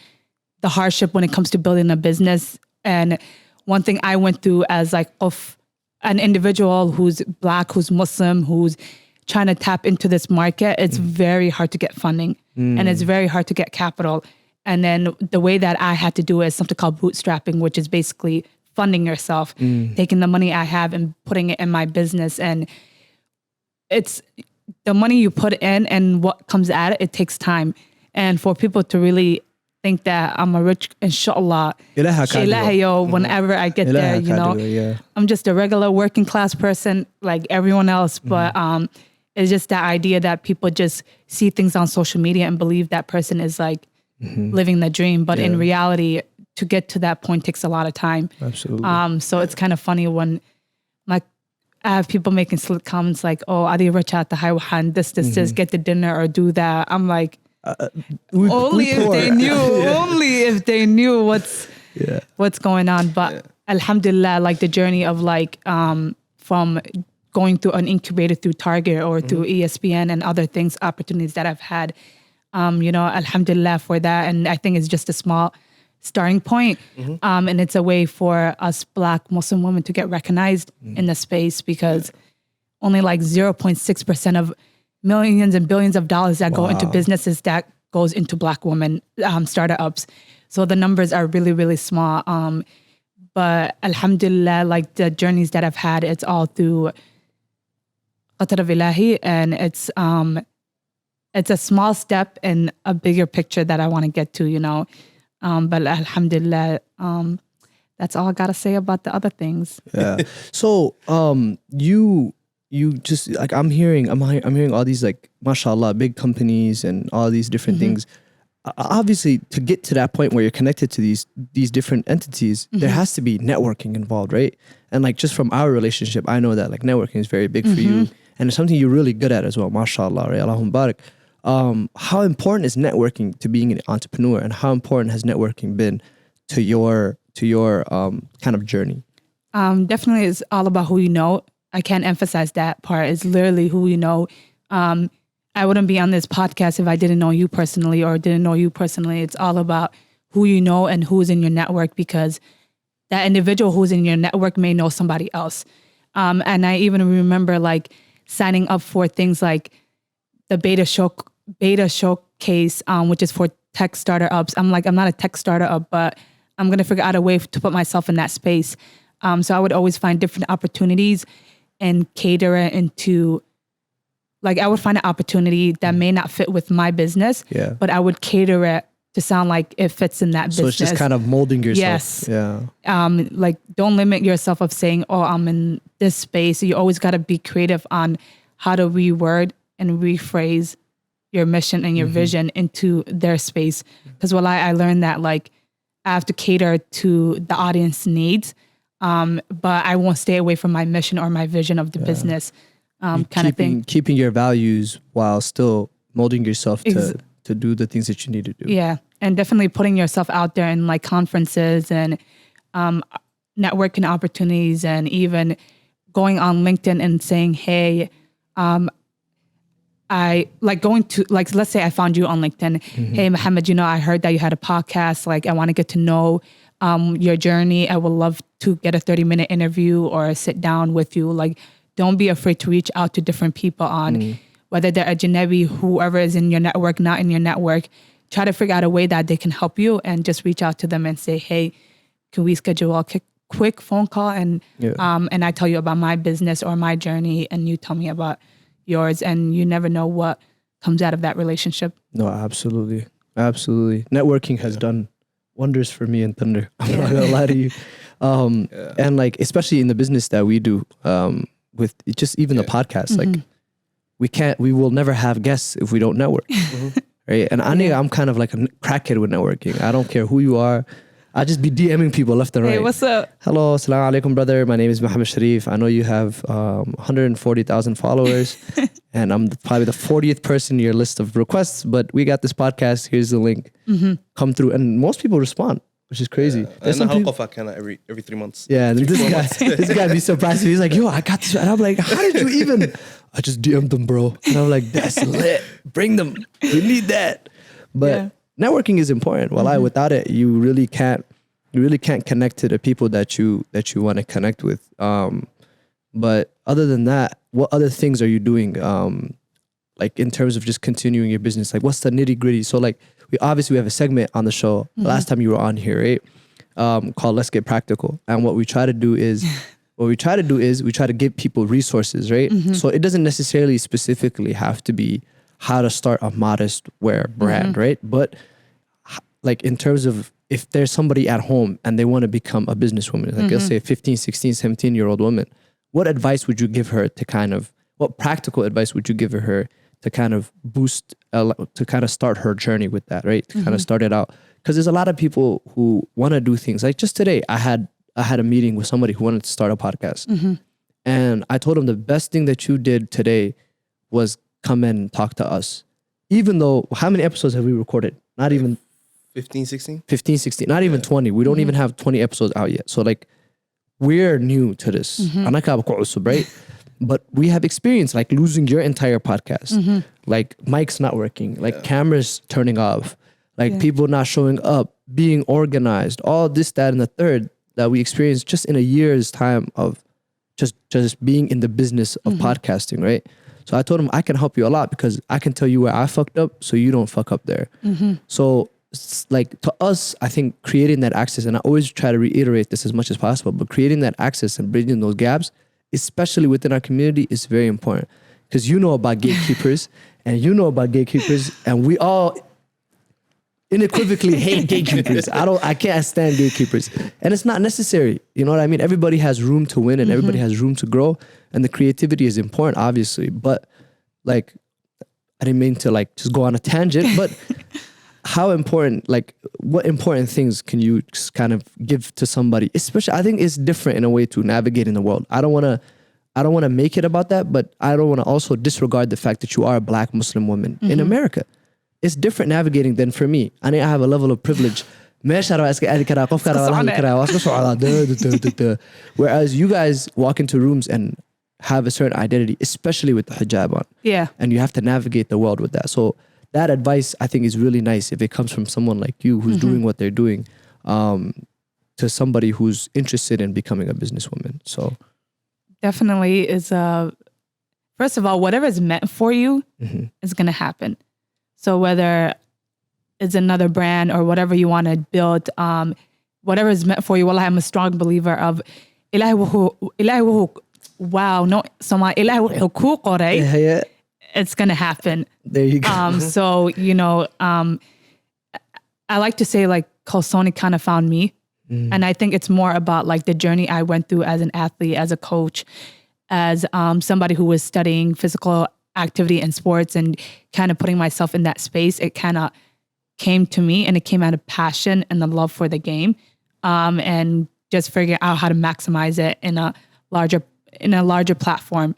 Speaker 1: the hardship when it comes to building a business. And one thing I went through as like of an individual who's Black, who's Muslim, who's trying to tap into this market, it's very hard to get funding and it's very hard to get capital. And then the way that I had to do it is something called bootstrapping, which is basically funding yourself, taking the money I have and putting it in my business. And it's the money you put in and what comes out, it takes time. And for people to really think that I'm a rich, inshallah, whenever I get there, you know, I'm just a regular working class person like everyone else. But it's just that idea that people just see things on social media and believe that person is like living the dream. But in reality, to get to that point takes a lot of time.
Speaker 3: Absolutely.
Speaker 1: So it's kind of funny when like I have people making slick comments like, oh, Adi Rachat, this, get the dinner or do that. I'm like, only if they knew what's going on. But alhamdulillah, like the journey of like from going through an incubator through Target or through ESPN and other things, opportunities that I've had, you know, alhamdulillah for that. And I think it's just a small starting point. And it's a way for us Black Muslim women to get recognized in the space because only like 0.6% of millions and billions of dollars that go into businesses that goes into Black women startups. So the numbers are really, really small. But alhamdulillah, like the journeys that I've had, it's all through Qatar of Ilahi, and it's a small step in a bigger picture that I want to get to, you know. But alhamdulillah, that's all I gotta say about the other things.
Speaker 3: Yeah. So you just like I'm hearing all these like mashallah big companies and all these different things. Obviously, to get to that point where you're connected to these different entities, there has to be networking involved, right? And like just from our relationship, I know that like networking is very big for you, and it's something you're really good at as well. Mashallah, right? Allahumma barak. How important is networking to being an entrepreneur, and how important has networking been to your kind of journey?
Speaker 1: Definitely, it's all about who you know. I can't emphasize that part. It's literally who you know. I wouldn't be on this podcast if I didn't know you personally or didn't know you personally. It's all about who you know and who's in your network, because that individual who's in your network may know somebody else. And I even remember like signing up for things like the beta showcase, which is for tech startups. I'm not a tech startup, but I'm going to figure out a way to put myself in that space. So I would always find different opportunities and cater it into, like I would find an opportunity that may not fit with my business, but I would cater it to sound like it fits in that business.
Speaker 3: So it's just kind of molding yourself.
Speaker 1: Yes.
Speaker 3: Yeah.
Speaker 1: Like don't limit yourself of saying, oh, I'm in this space. You always got to be creative on how to reword and rephrase your mission and your vision into their space. Because I learned that like I have to cater to the audience needs, but I won't stay away from my mission or my vision of the business kind of thing. Keeping
Speaker 3: your values while still molding yourself to do the things that you need to do.
Speaker 1: Yeah. And definitely putting yourself out there in like conferences and networking opportunities, and even going on LinkedIn and saying, hey, I like going to, like, let's say I found you on LinkedIn. Hey, Mohammed, you know, I heard that you had a podcast. Like, I want to get to know your journey. I would love to get a 30-minute interview or sit down with you. Like, don't be afraid to reach out to different people on whether they're Ajnabi, whoever is in your network, not in your network. Try to figure out a way that they can help you and just reach out to them and say, hey, can we schedule a quick phone call and I tell you about my business or my journey and you tell me about yours, and you never know what comes out of that relationship.
Speaker 3: No, absolutely. Absolutely. Networking has done wonders for me in Thunder. I'm not gonna lie to you. And like, especially in the business that we do, with just even the podcast, like we will never have guests if we don't network. Right. And I'm kind of like a crackhead with networking. I don't care who you are. I just be DMing people left and right.
Speaker 1: Hey, what's up?
Speaker 3: Hello, assalamu alaikum, brother. My name is Mohammed Sharif. I know you have 140,000 followers, and I'm probably the 40th person in your list of requests. But we got this podcast. Here's the link. Come through, and most people respond, which is crazy.
Speaker 2: There's some people every 3 months.
Speaker 3: Yeah, and this guy be surprised. He's like, "Yo, I got this," and I'm like, "How did you even?" I just DM'd them, bro, and I'm like, "That's lit. Bring them. We need that." But networking is important. Without it, you really can't connect to the people that you want to connect with. But other than that, what other things are you doing? Like in terms of just continuing your business, like what's the nitty gritty? So like we have a segment on the show last time you were on here, right? Called Let's Get Practical. And what we try to do is we try to give people resources, right? So it doesn't necessarily specifically have to be how to start a modest wear brand, right? But like in terms of if there's somebody at home and they want to become a businesswoman, like let's say a 15, 16, 17-year-old woman, what advice would you give her what practical advice would you give her to kind of boost, to kind of start her journey with that, right? To kind of start it out. Because there's a lot of people who want to do things. Like just today, I had a meeting with somebody who wanted to start a podcast. And I told him the best thing that you did today was come in and talk to us. Even though, how many episodes have we recorded? Not even
Speaker 2: 15, 16?
Speaker 3: 15, 16, not even 20. We don't even have 20 episodes out yet. So like, we're new to this. Right? But we have experience like losing your entire podcast. Like mics not working, like cameras turning off, like people not showing up, being organized, all this, that, and the third that we experienced just in a year's time of just being in the business of podcasting, right? So I told him I can help you a lot because I can tell you where I fucked up so you don't fuck up there. So like to us, I think creating that access, and I always try to reiterate this as much as possible, but creating that access and bridging those gaps, especially within our community, is very important. Because you know about gatekeepers and you know about gatekeepers, and we all unequivocally hate gatekeepers. I can't stand gatekeepers. And it's not necessary. You know what I mean? Everybody has room to win and everybody has room to grow. And the creativity is important, obviously. But like, I didn't mean to like just go on a tangent, but how important, like what important things can you just kind of give to somebody? Especially, I think it's different in a way to navigate in the world. I don't want to make it about that, but I don't want to also disregard the fact that you are a Black Muslim woman in America. It's different navigating than for me. I mean, I have a level of privilege. Whereas you guys walk into rooms and have a certain identity, especially with the hijab on.
Speaker 1: Yeah.
Speaker 3: And you have to navigate the world with that. So that advice, I think, is really nice if it comes from someone like you who's doing what they're doing, to somebody who's interested in becoming a businesswoman. So
Speaker 1: definitely is first of all, whatever is meant for you is going to happen. So whether it's another brand or whatever you want to build, whatever is meant for you, well, I'm a strong believer of it's going to happen.
Speaker 3: There you go.
Speaker 1: So, you know, I like to say like Kalsoni kind of found me. And I think it's more about like the journey I went through as an athlete, as a coach, as somebody who was studying physical activity and sports and kind of putting myself in that space. It kind of came to me and it came out of passion and the love for the game, and just figuring out how to maximize it in a larger platform.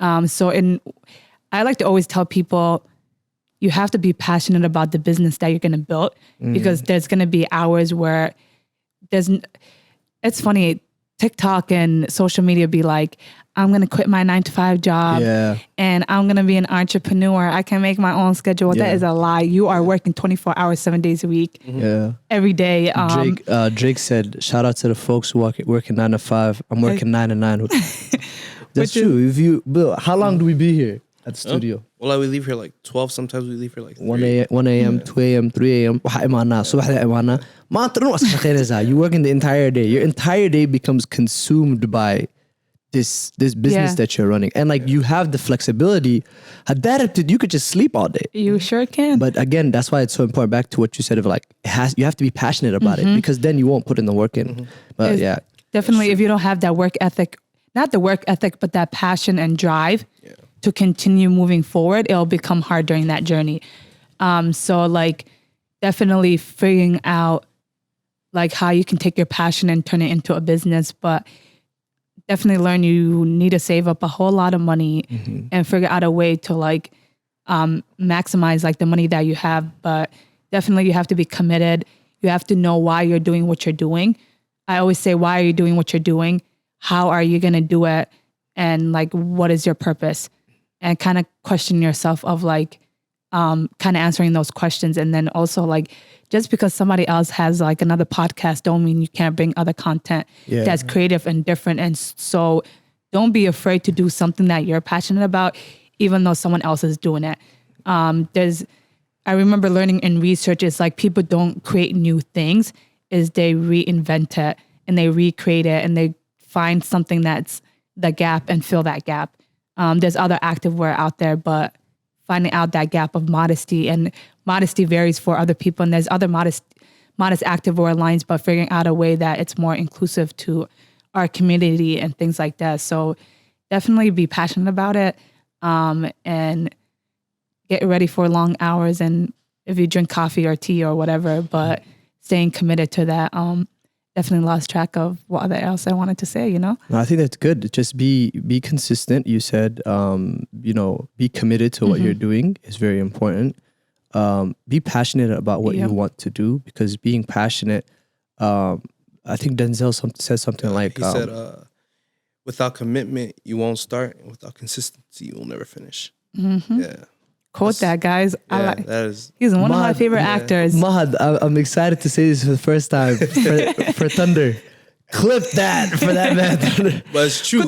Speaker 1: I like to always tell people, you have to be passionate about the business that you're going to build, because there's going to be hours where it's funny, TikTok and social media be like, I'm going to quit my 9-to-5 job and I'm going to be an entrepreneur. I can make my own schedule. That is a lie. You are working 24 hours, 7 days a week, every day. Drake
Speaker 3: said, shout out to the folks who working 9 to 5. I'm working 9 to 9. That's
Speaker 1: Which
Speaker 3: true. If you, Bill, how long do we be here at the studio?
Speaker 2: Well, we leave here like 12. Sometimes we leave here like
Speaker 3: 1
Speaker 2: 3.
Speaker 3: a.m., 1 a.m., 2 a.m., 3 a.m. waxaa imaanaa subaxda imaanaa maanta dhan waa iska shaqaynaysaa. You working the entire day. Your entire day becomes consumed by this business
Speaker 1: Yeah.
Speaker 3: that you're running, and like you have the flexibility. Adapted, you could just sleep all day.
Speaker 1: You sure can.
Speaker 3: But again, that's why it's so important. Back to what you said of like you have to be passionate about it, because then you won't put in the work in. But
Speaker 1: It's-
Speaker 3: yeah,
Speaker 1: Definitely, if you don't have that work ethic, not the work ethic, but that passion and drive to continue moving forward, it'll become hard during that journey. So like definitely figuring out like how you can take your passion and turn it into a business, but definitely learn you need to save up a whole lot of money and figure out a way to like maximize like the money that you have. But definitely you have to be committed. You have to know why you're doing what you're doing. I always say, why are you doing what you're doing? How are you going to do it? And like, what is your purpose? And kind of question yourself of like, kind of answering those questions. And then also like, just because somebody else has like another podcast don't mean you can't bring other content that's creative and different. And so don't be afraid to do something that you're passionate about, even though someone else is doing it. I remember learning in research, it's like people don't create new things, is they reinvent it and they recreate it and they find something that's the gap and fill that gap. There's other activewear out there, but finding out that gap of modesty, and modesty varies for other people. And there's other modest activewear lines, but figuring out a way that it's more inclusive to our community and things like that. So definitely be passionate about it, and get ready for long hours. And if you drink coffee or tea or whatever, but staying committed to that. Definitely lost track of what else I wanted to say, you know?
Speaker 3: No, I think that's good. Just be consistent. You said, be committed to what you're doing is very important. Be passionate about what you want to do, because being passionate, I think Denzel says something like,
Speaker 2: he said, without commitment, you won't start. And without consistency, you will never finish. Yeah.
Speaker 1: Quote that, guys. I like.
Speaker 2: That is.
Speaker 1: He's one of my
Speaker 3: Mahad,
Speaker 1: favorite actors.
Speaker 3: Mahad, I'm excited to say this for the first time for Thunder. Clip that for that man, Thunder.
Speaker 2: But it's true.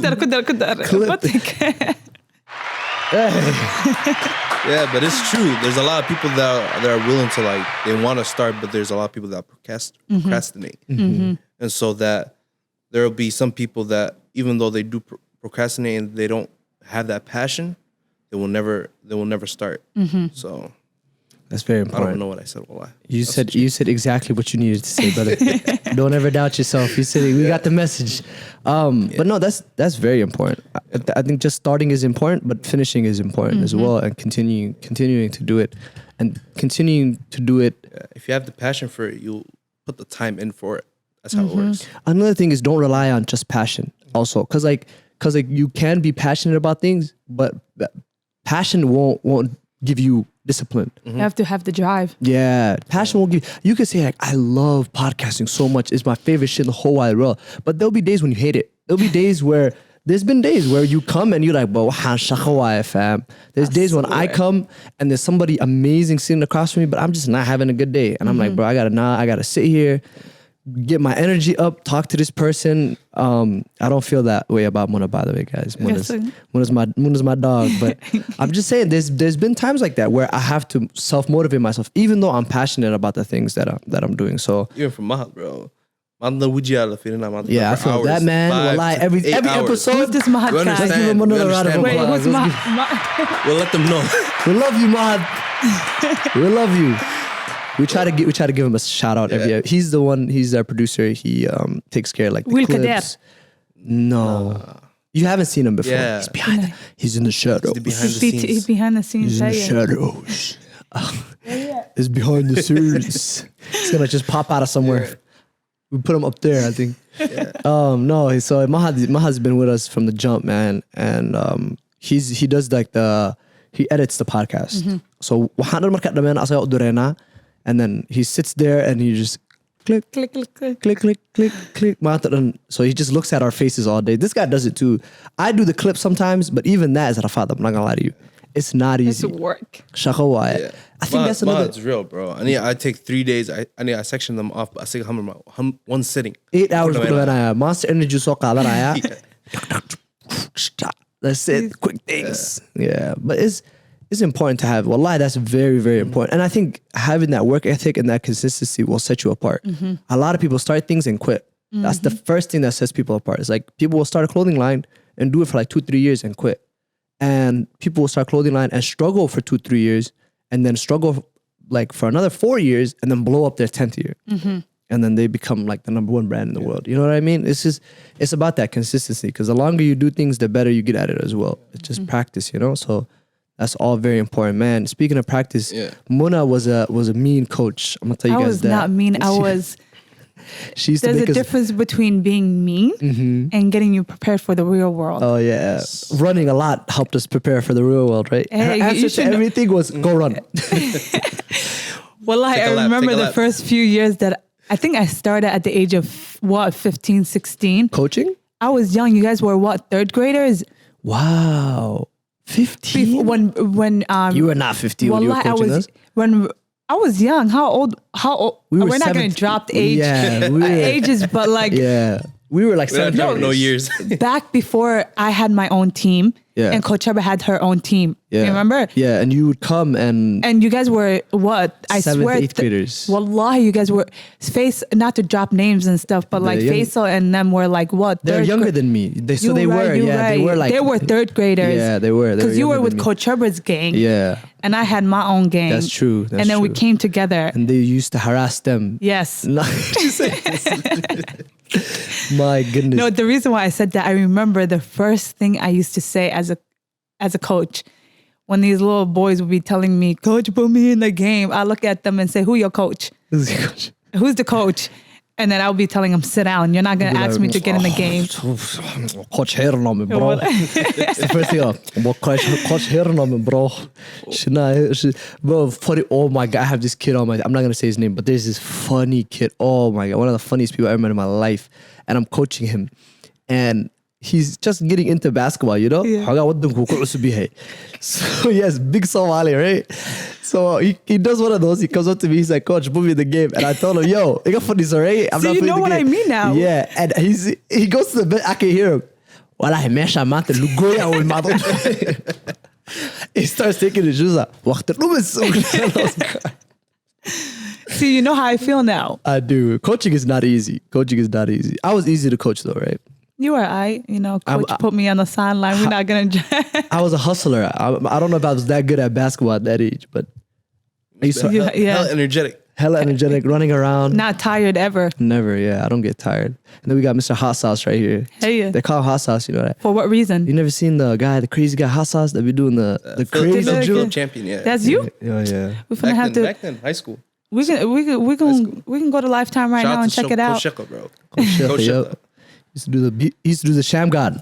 Speaker 2: Yeah, but it's true. There's a lot of people that are willing to like, they want to start, but there's a lot of people that procrastinate. And so that there will be some people that even though they do procrastinate and they don't have that passion, they will never start. So
Speaker 3: that's very
Speaker 2: I
Speaker 3: important.
Speaker 2: don't know what I said. Well,
Speaker 3: You said exactly what you needed to say, brother. Don't ever doubt yourself. You said it. We got the message. But no, that's very important. I think just starting is important, but finishing is important as well, and continuing to do it, and continuing to do it.
Speaker 2: if you have the passion for it, you'll put the time in for it. That's how it works.
Speaker 3: Another thing is don't rely on just passion. Also, because you can be passionate about things, but passion won't give you discipline.
Speaker 1: You have to have the drive.
Speaker 3: Yeah, passion won't give. You can say like, I love podcasting so much; it's my favorite shit in the whole wide world. But there'll be days when you hate it. There'll be days where there's been days where you come and you're like, "Bro, fam." There's days when I come and there's somebody amazing sitting across from me, but I'm just not having a good day, and I'm like, "Bro, I gotta sit here, get my energy up, talk to this person." I don't feel that way about Muna, by the way, guys. Muna's my dog, but I'm just saying there's been times like that where I have to self-motivate myself, even though I'm passionate about the things that I'm doing. So
Speaker 2: Even from Mahal, bro.
Speaker 3: yeah, I feel that, man. Wallahi, every episode.
Speaker 1: Who's this Mahad
Speaker 2: We
Speaker 1: guy?
Speaker 3: Let's give him another round of
Speaker 2: understand.
Speaker 1: Wait,
Speaker 3: applause.
Speaker 1: who's
Speaker 3: Let's
Speaker 2: We'll let them know.
Speaker 3: We love you, Mahad. We love you. We try to give him a shout out every. He's the one. He's our producer. He takes care of like the
Speaker 1: Will
Speaker 3: clips.
Speaker 1: Kader.
Speaker 3: No, you haven't seen him before.
Speaker 2: Yeah.
Speaker 3: He's behind. He's in the shadows.
Speaker 2: the behind the
Speaker 1: He's
Speaker 2: scenes.
Speaker 1: behind the scenes.
Speaker 3: He's in the
Speaker 1: yeah.
Speaker 3: shadows. He's behind the scenes. He's gonna just pop out of somewhere. We put him up there, I think. No. So Mahad's been with us from the jump, man, and he does like he edits the podcast. So and then he sits there and he just click,
Speaker 1: Click, click, click.
Speaker 3: click, click, click, click. So he just looks at our faces all day. This guy does it too. I do the clip sometimes, but even that is Rafat. I'm not gonna lie to you. It's not
Speaker 1: It's
Speaker 3: easy.
Speaker 1: work.
Speaker 3: Shakawai. I think that's another
Speaker 2: It's real, bro. I take 3 days. I section them off. I say one sitting.
Speaker 3: 8 hours. Monster Energy so That's it. Quick things. Yeah. But it's important to have. Wallahi, that's very, very important. And I think having that work ethic and that consistency will set you apart. A lot of people start things and quit. That's the first thing that sets people apart. It's like people will start a clothing line and do it for like 2-3 years and quit. And people will start a clothing line and struggle for 2-3 years and then struggle like for another 4 years and then blow up their 10th year. And then they become like the number one brand in the world. You know what I mean? It's about that consistency, because the longer you do things, the better you get at it as well. It's just practice, you know? So that's all very important, man. Speaking of practice, Muna was a mean coach. I'm gonna tell you
Speaker 1: I
Speaker 3: guys
Speaker 1: was
Speaker 3: that.
Speaker 1: not mean. I was.
Speaker 3: She used to
Speaker 1: There's
Speaker 3: make
Speaker 1: a
Speaker 3: us.
Speaker 1: difference between being mean and getting you prepared for the real world.
Speaker 3: Oh yeah, running a lot helped us prepare for the real world, right?
Speaker 1: Hey,
Speaker 3: Her
Speaker 1: you
Speaker 3: answer to
Speaker 1: should know-
Speaker 3: everything was go run.
Speaker 1: Well,
Speaker 2: Take a
Speaker 1: I
Speaker 2: lap,
Speaker 1: remember
Speaker 2: take a
Speaker 1: the
Speaker 2: lap.
Speaker 1: first few years that I think I started at the age of 15, 16.
Speaker 3: Coaching?
Speaker 1: I was young. You guys were what, third graders?
Speaker 3: Wow, 15.
Speaker 1: When
Speaker 3: You were not 15 when you were
Speaker 1: Wallahi,
Speaker 3: coaching us.
Speaker 1: when I was young. How old?
Speaker 3: We were
Speaker 1: We're not going
Speaker 3: 17.
Speaker 1: to drop the age,
Speaker 3: Yeah, we were-
Speaker 1: ages, but like
Speaker 3: Yeah, we were like
Speaker 2: We don't
Speaker 3: 7
Speaker 2: drop no years.
Speaker 1: back before I had my own team,
Speaker 3: Yeah.
Speaker 1: and Coach Cheba had her own team.
Speaker 3: Yeah,
Speaker 1: You remember?
Speaker 3: Yeah, and you would come and
Speaker 1: And you guys were what? I
Speaker 3: 7th,
Speaker 1: swear,
Speaker 3: 8th graders.
Speaker 1: Wallahi, you guys were face. Not to drop names and stuff, but like
Speaker 3: young-
Speaker 1: Faisal and them were like what?
Speaker 3: they're
Speaker 1: third
Speaker 3: younger
Speaker 1: gra-
Speaker 3: than me. They
Speaker 1: You
Speaker 3: were,
Speaker 1: right, you
Speaker 3: yeah,
Speaker 1: right.
Speaker 3: they were like
Speaker 1: they were third graders.
Speaker 3: Yeah, they were.
Speaker 1: Because you were
Speaker 3: younger
Speaker 1: with
Speaker 3: than me.
Speaker 1: Coach Cheba's gang.
Speaker 3: Yeah,
Speaker 1: And I had my own gang.
Speaker 3: that's true. That's
Speaker 1: and then we
Speaker 3: true.
Speaker 1: came together.
Speaker 3: and they used to harass them.
Speaker 1: Yes.
Speaker 3: No, my goodness.
Speaker 1: No, the reason why I said that, I remember the first thing I used to say as a coach, when these little boys would be telling me, "Coach, put me in the game," I look at them and say, "Who your coach? Who's the coach?" And then I'll be telling them, "Sit down. You're not gonna ask me to get in the game."
Speaker 3: Coach Hernom, bro. It's the first thing. Coach Hernom, bro. Bro, funny. Oh my god, I have this kid on my. I'm not gonna say his name, but there's this funny kid. Oh my god, one of the funniest people I ever met in my life, and I'm coaching him, and he's just getting into basketball, you know?
Speaker 1: Yeah.
Speaker 3: So yes, big Somali, right? So he does one of those. He comes up to me. He's like, "Coach, put me in the game." And I told him, "Yo, you got funny, right? I'm
Speaker 1: So
Speaker 3: not
Speaker 1: you
Speaker 3: putting
Speaker 1: know
Speaker 3: the
Speaker 1: what
Speaker 3: game."
Speaker 1: I mean now.
Speaker 3: Yeah, and he goes to the bed. I can hear him. Wallahi, mesha mate lugoya wal mado. He starts taking his shoes off.
Speaker 1: See, you know how I feel now.
Speaker 3: I do. Coaching is not easy. I was easy to coach though, right?
Speaker 1: You or Coach put me on the sideline. We're not gonna.
Speaker 3: I was a hustler. I don't know if I was that good at basketball at that age, but I used to
Speaker 1: Yeah.
Speaker 2: Hella energetic.
Speaker 3: hella energetic, running around.
Speaker 1: Not tired ever.
Speaker 3: Never, yeah. I don't get tired. And then we got Mr. Hot Sauce right here.
Speaker 1: Hey.
Speaker 3: They call him Hot Sauce, you know that?
Speaker 1: For what reason?
Speaker 3: You never seen the crazy guy Hot Sauce that be doing the crazy
Speaker 1: Philippines
Speaker 3: drill?
Speaker 2: champion, yeah.
Speaker 1: That's you.
Speaker 3: Yeah, yeah.
Speaker 1: We're gonna have to.
Speaker 2: Back then, high school.
Speaker 1: We can go to Lifetime right now and check it out.
Speaker 2: Coach Shekha, bro.
Speaker 3: Shekha,
Speaker 2: Coach
Speaker 3: yup.
Speaker 2: Shekha.
Speaker 3: He used to do the Sham God.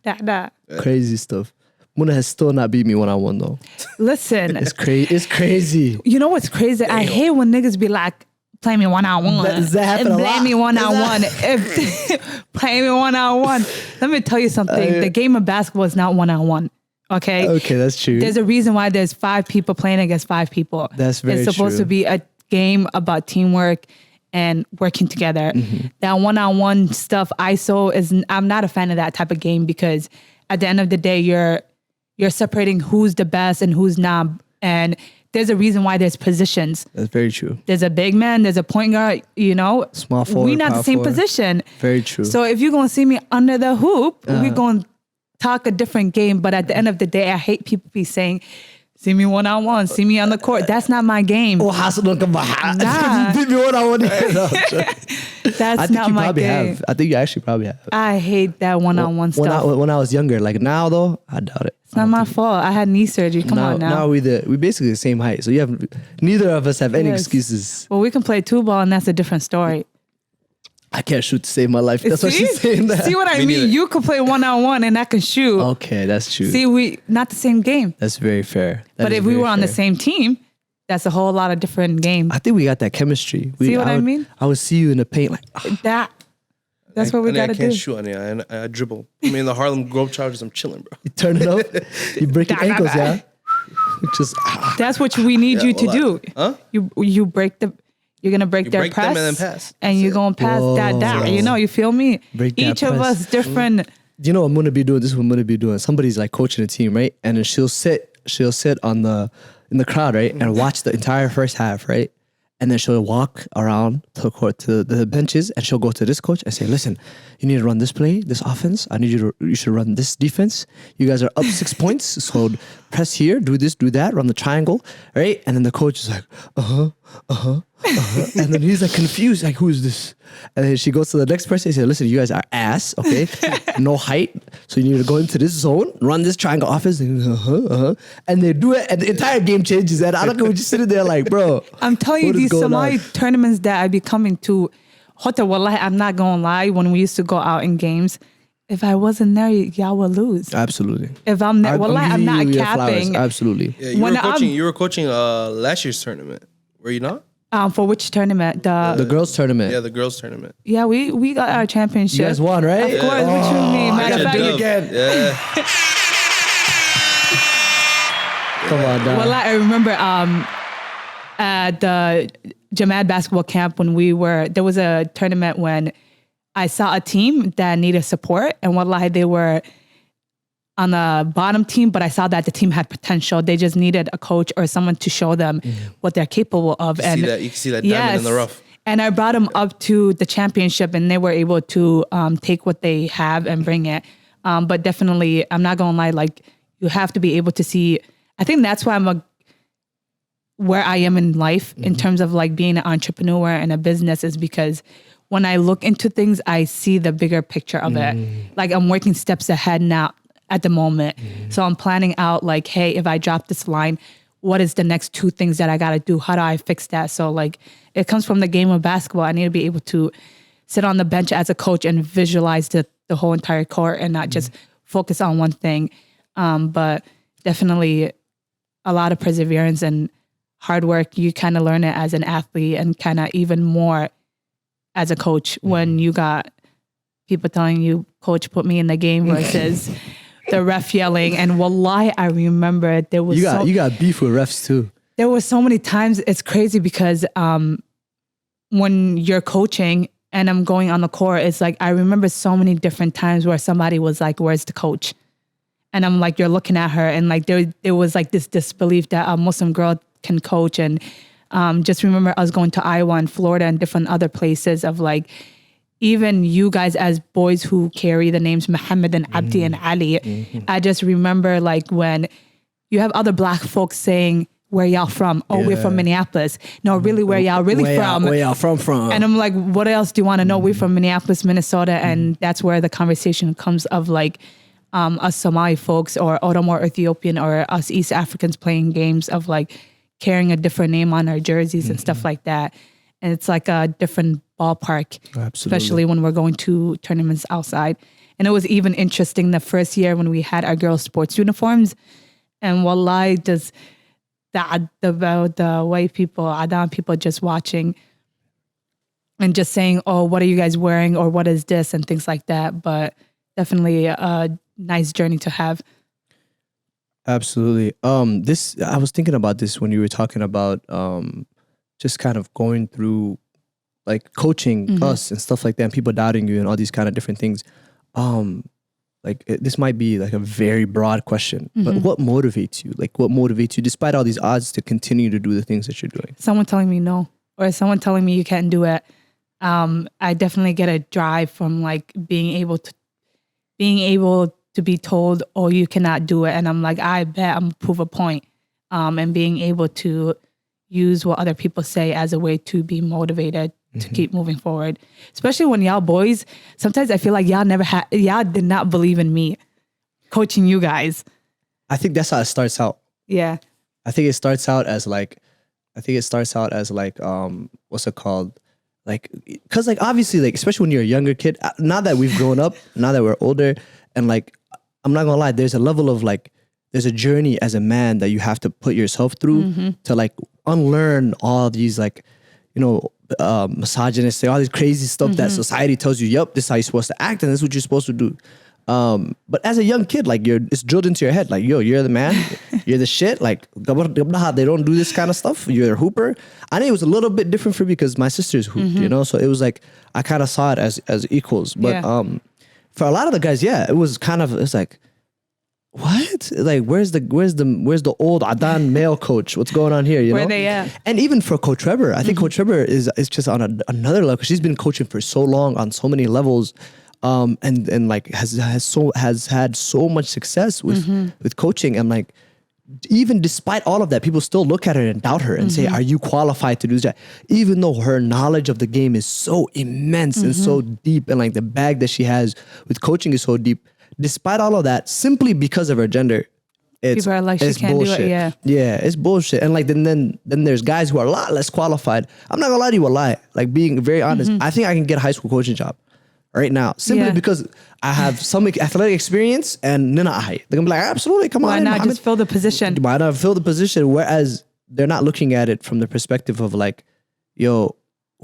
Speaker 1: That.
Speaker 3: Crazy stuff. Muna has still not beat me 1-on-1 though.
Speaker 1: Listen,
Speaker 3: It's crazy.
Speaker 1: you know what's crazy? I hate when niggas be like, "Play me 1-on-1."
Speaker 3: Does that happen a
Speaker 1: Play
Speaker 3: lot?
Speaker 1: me 1-on-1. Play me 1-on-1. Let me tell you something. The game of basketball is not 1-on-1. Okay.
Speaker 3: Okay, that's true.
Speaker 1: There's a reason why there's 5 people playing against 5 people.
Speaker 3: That's very
Speaker 1: It's supposed
Speaker 3: true.
Speaker 1: to be a game about teamwork and working together.
Speaker 3: Mm-hmm.
Speaker 1: That 1-on-1 stuff, ISO I'm not a fan of that type of game, because at the end of the day, you're separating who's the best and who's not. And there's a reason why there's positions.
Speaker 3: That's very true.
Speaker 1: There's a big man, there's a point guard, you know.
Speaker 3: Small forward,
Speaker 1: We're not the
Speaker 3: power
Speaker 1: same
Speaker 3: forward.
Speaker 1: position.
Speaker 3: Very true.
Speaker 1: So if you're going to see me under the hoop, we're going to talk a different game. But at the end of the day, I hate people be saying, "See me 1-on-1, see me on the court." That's not my game.
Speaker 3: Oh, Hassan, come on.
Speaker 1: Nah.
Speaker 3: You beat me 1-on-1. No, I'm joking.
Speaker 1: That's
Speaker 3: I think
Speaker 1: not
Speaker 3: you
Speaker 1: my
Speaker 3: probably
Speaker 1: game.
Speaker 3: have. I think you actually probably have.
Speaker 1: I hate that 1-on-1 stuff.
Speaker 3: When I was younger, like now though, I doubt it.
Speaker 1: It's not my fault. I had knee surgery. Come on now.
Speaker 3: Now we basically the same height, so you have neither of us have any
Speaker 1: Yes.
Speaker 3: excuses.
Speaker 1: Well, we can play 2-ball, and that's a different story.
Speaker 3: I can't shoot to save my life. That's what
Speaker 1: See?
Speaker 3: she's saying. That.
Speaker 1: See what I
Speaker 2: Me
Speaker 1: mean?
Speaker 2: neither.
Speaker 1: You can play 1-on-1, and I can shoot.
Speaker 3: Okay, that's true.
Speaker 1: See, we not the same game.
Speaker 3: That's very fair. That
Speaker 1: But
Speaker 3: is
Speaker 1: if we
Speaker 3: very
Speaker 1: were on the
Speaker 3: fair.
Speaker 1: same team, that's a whole lot of different game.
Speaker 3: I think we got that chemistry.
Speaker 1: See what I mean?
Speaker 3: I would see you in the paint like,
Speaker 1: That's what we got to
Speaker 2: I can't
Speaker 1: do.
Speaker 2: shoot on it. I dribble. I mean, the Harlem Globetrotters, I'm chilling, bro.
Speaker 3: you turn it up, you break your ankles, yeah. Just
Speaker 1: That's what we need you to do.
Speaker 2: Huh?
Speaker 1: You break the. You're gonna break their
Speaker 2: break them
Speaker 1: press,
Speaker 2: and then pass.
Speaker 1: and
Speaker 2: That's
Speaker 1: you're
Speaker 2: it.
Speaker 1: gonna pass that down. You know, you feel me?
Speaker 3: Break that
Speaker 1: Each of
Speaker 3: press.
Speaker 1: us different
Speaker 3: you know what I'm gonna be doing? This is what I'm gonna be doing. Somebody's like coaching a team, right? And then she'll sit in the crowd, right? And watch the entire first half, right? And then she'll walk around to the court, to the benches, and she'll go to this coach and say, listen, you need to run this play, this offense. You should run this defense. You guys are up 6 points. So press here, do this, do that, run the triangle, right? And then the coach is like, and then he's like confused, like, who is this? And then she goes to the next person and says, listen, you guys are ass, okay? No height. So you need to go into this zone, run this triangle offense, and they do it, and the entire game changes. And I don't know, we're just sitting there like, bro.
Speaker 1: I'm telling you, these Somali tournaments that I be coming to, Hota, wallahi, I'm not gonna lie, when we used to go out in games, if I wasn't there, y'all would lose.
Speaker 3: Absolutely.
Speaker 1: If I'm there, wallahi, I'm not capping.
Speaker 3: Absolutely.
Speaker 2: Yeah, you were coaching last year's tournament, were you not?
Speaker 1: For which tournament?
Speaker 3: The girls tournament.
Speaker 2: Yeah, the girls tournament.
Speaker 1: Yeah, we got our championship.
Speaker 3: You guys won, right?
Speaker 1: Of course, what you mean? Matter of fact,
Speaker 3: again.
Speaker 2: Yeah.
Speaker 3: Come on, down.
Speaker 1: Well, I remember at the Jamad basketball camp when there was a tournament when I saw a team that needed support, and wallahi, they were on the bottom team, but I saw that the team had potential. They just needed a coach or someone to show them what they're capable of.
Speaker 2: You can see that diamond in the rough.
Speaker 1: And I brought them up to the championship, and they were able to take what they have and bring it. But definitely, I'm not gonna lie, like, you have to be able to see. I think that's why where I am in life in terms of like being an entrepreneur and a business, is because when I look into things, I see the bigger picture of it. Like, I'm working steps ahead now at the moment. So I'm planning out like, hey, if I drop this line, what is the next 2 things that I got to do? How do I fix that? So like, it comes from the game of basketball. I need to be able to sit on the bench as a coach and visualize the whole entire court and not just focus on one thing. But definitely a lot of perseverance and hard work. You kind of learn it as an athlete, and kind of even more as a coach when you got people telling you, coach, put me in the game, versus the ref yelling. And wallahi, I remember there was
Speaker 3: you got beef with refs too.
Speaker 1: There were so many times. It's crazy because when you're coaching and I'm going on the court, it's like, I remember so many different times where somebody was like, where's the coach? And I'm like, you're looking at her, and like there was like this disbelief that a Muslim girl can coach. And just remember, I was going to Iowa and Florida and different other places of like, even you guys as boys who carry the names Muhammad and Abdi and Ali, I just remember like when you have other black folks saying, where y'all from? Oh, we're from Minneapolis. No, really, where y'all really from?
Speaker 3: Where y'all from?
Speaker 1: And I'm like, what else do you want to know? We're from Minneapolis, Minnesota. And that's where the conversation comes of like, us Somali folks or Oromo or Ethiopian or us East Africans playing games of like carrying a different name on our jerseys and stuff like that. And it's like a different ballpark, especially when we're going to tournaments outside. And it was even interesting the first year when we had our girls' sports uniforms. And wallahi, just the white people, Adam people just watching and just saying, oh, what are you guys wearing? Or what is this? And things like that. But definitely a nice journey to have.
Speaker 3: Absolutely. I was thinking about this when you were talking about just kind of going through like coaching us and stuff like that, and people doubting you and all these kind of different things. This might be like a very broad question, but what motivates you? Like, what motivates you despite all these odds to continue to do the things that you're doing?
Speaker 1: Someone telling me no, or someone telling me you can't do it. I definitely get a drive from like being able to be told, oh, you cannot do it. And I'm like, I bet I'm gonna prove a point. And being able to use what other people say as a way to be motivated to keep moving forward. Especially when y'all boys, sometimes I feel like y'all did not believe in me coaching you guys.
Speaker 3: I think that's how it starts out.
Speaker 1: Yeah.
Speaker 3: I think it starts out as like, what's it called? Like, cause like obviously like, especially when you're a younger kid, now that we've grown up, now that we're older, and like, I'm not gonna lie, there's a level of like, there's a journey as a man that you have to put yourself through to like unlearn all these like, you know, misogynistic, all this crazy stuff that society tells you, yep, this is how you're supposed to act and this is what you're supposed to do. But as a young kid, like it's drilled into your head, like, yo, you're the man, you're the shit. Like, they don't do this kind of stuff. You're a hooper. I think it was a little bit different for me because my sisters hooped, you know? So it was like, I kind of saw it as equals. But for a lot of the guys, yeah, it was kind of, it's like, what? Like, where's the old Adan male coach? What's going on here? You
Speaker 1: Where
Speaker 3: know?
Speaker 1: they at?
Speaker 3: And even for Coach Trevor, I think Coach Trevor is just on another level. 'Cause she's been coaching for so long on so many levels, and like has had so much success with coaching. And like, even despite all of that, people still look at her and doubt her and say, "Are you qualified to do that?" Even though her knowledge of the game is so immense and so deep, and like the bag that she has with coaching is so deep. Despite all of that, simply because of her gender, it's,
Speaker 1: People are like, she
Speaker 3: it's
Speaker 1: can't do it,
Speaker 3: bullshit.
Speaker 1: yeah.
Speaker 3: It's bullshit. And like then there's guys who are a lot less qualified. I'm not gonna lie to you, a lie. Like being very honest, I think I can get a high school coaching job right now simply
Speaker 1: Yeah.
Speaker 3: because I have some athletic experience and nina I. They're gonna be like, absolutely, come
Speaker 1: Why
Speaker 3: on,
Speaker 1: not
Speaker 3: Mohammed.
Speaker 1: just fill the position?
Speaker 3: Why not fill the position? Whereas they're not looking at it from the perspective of like, yo,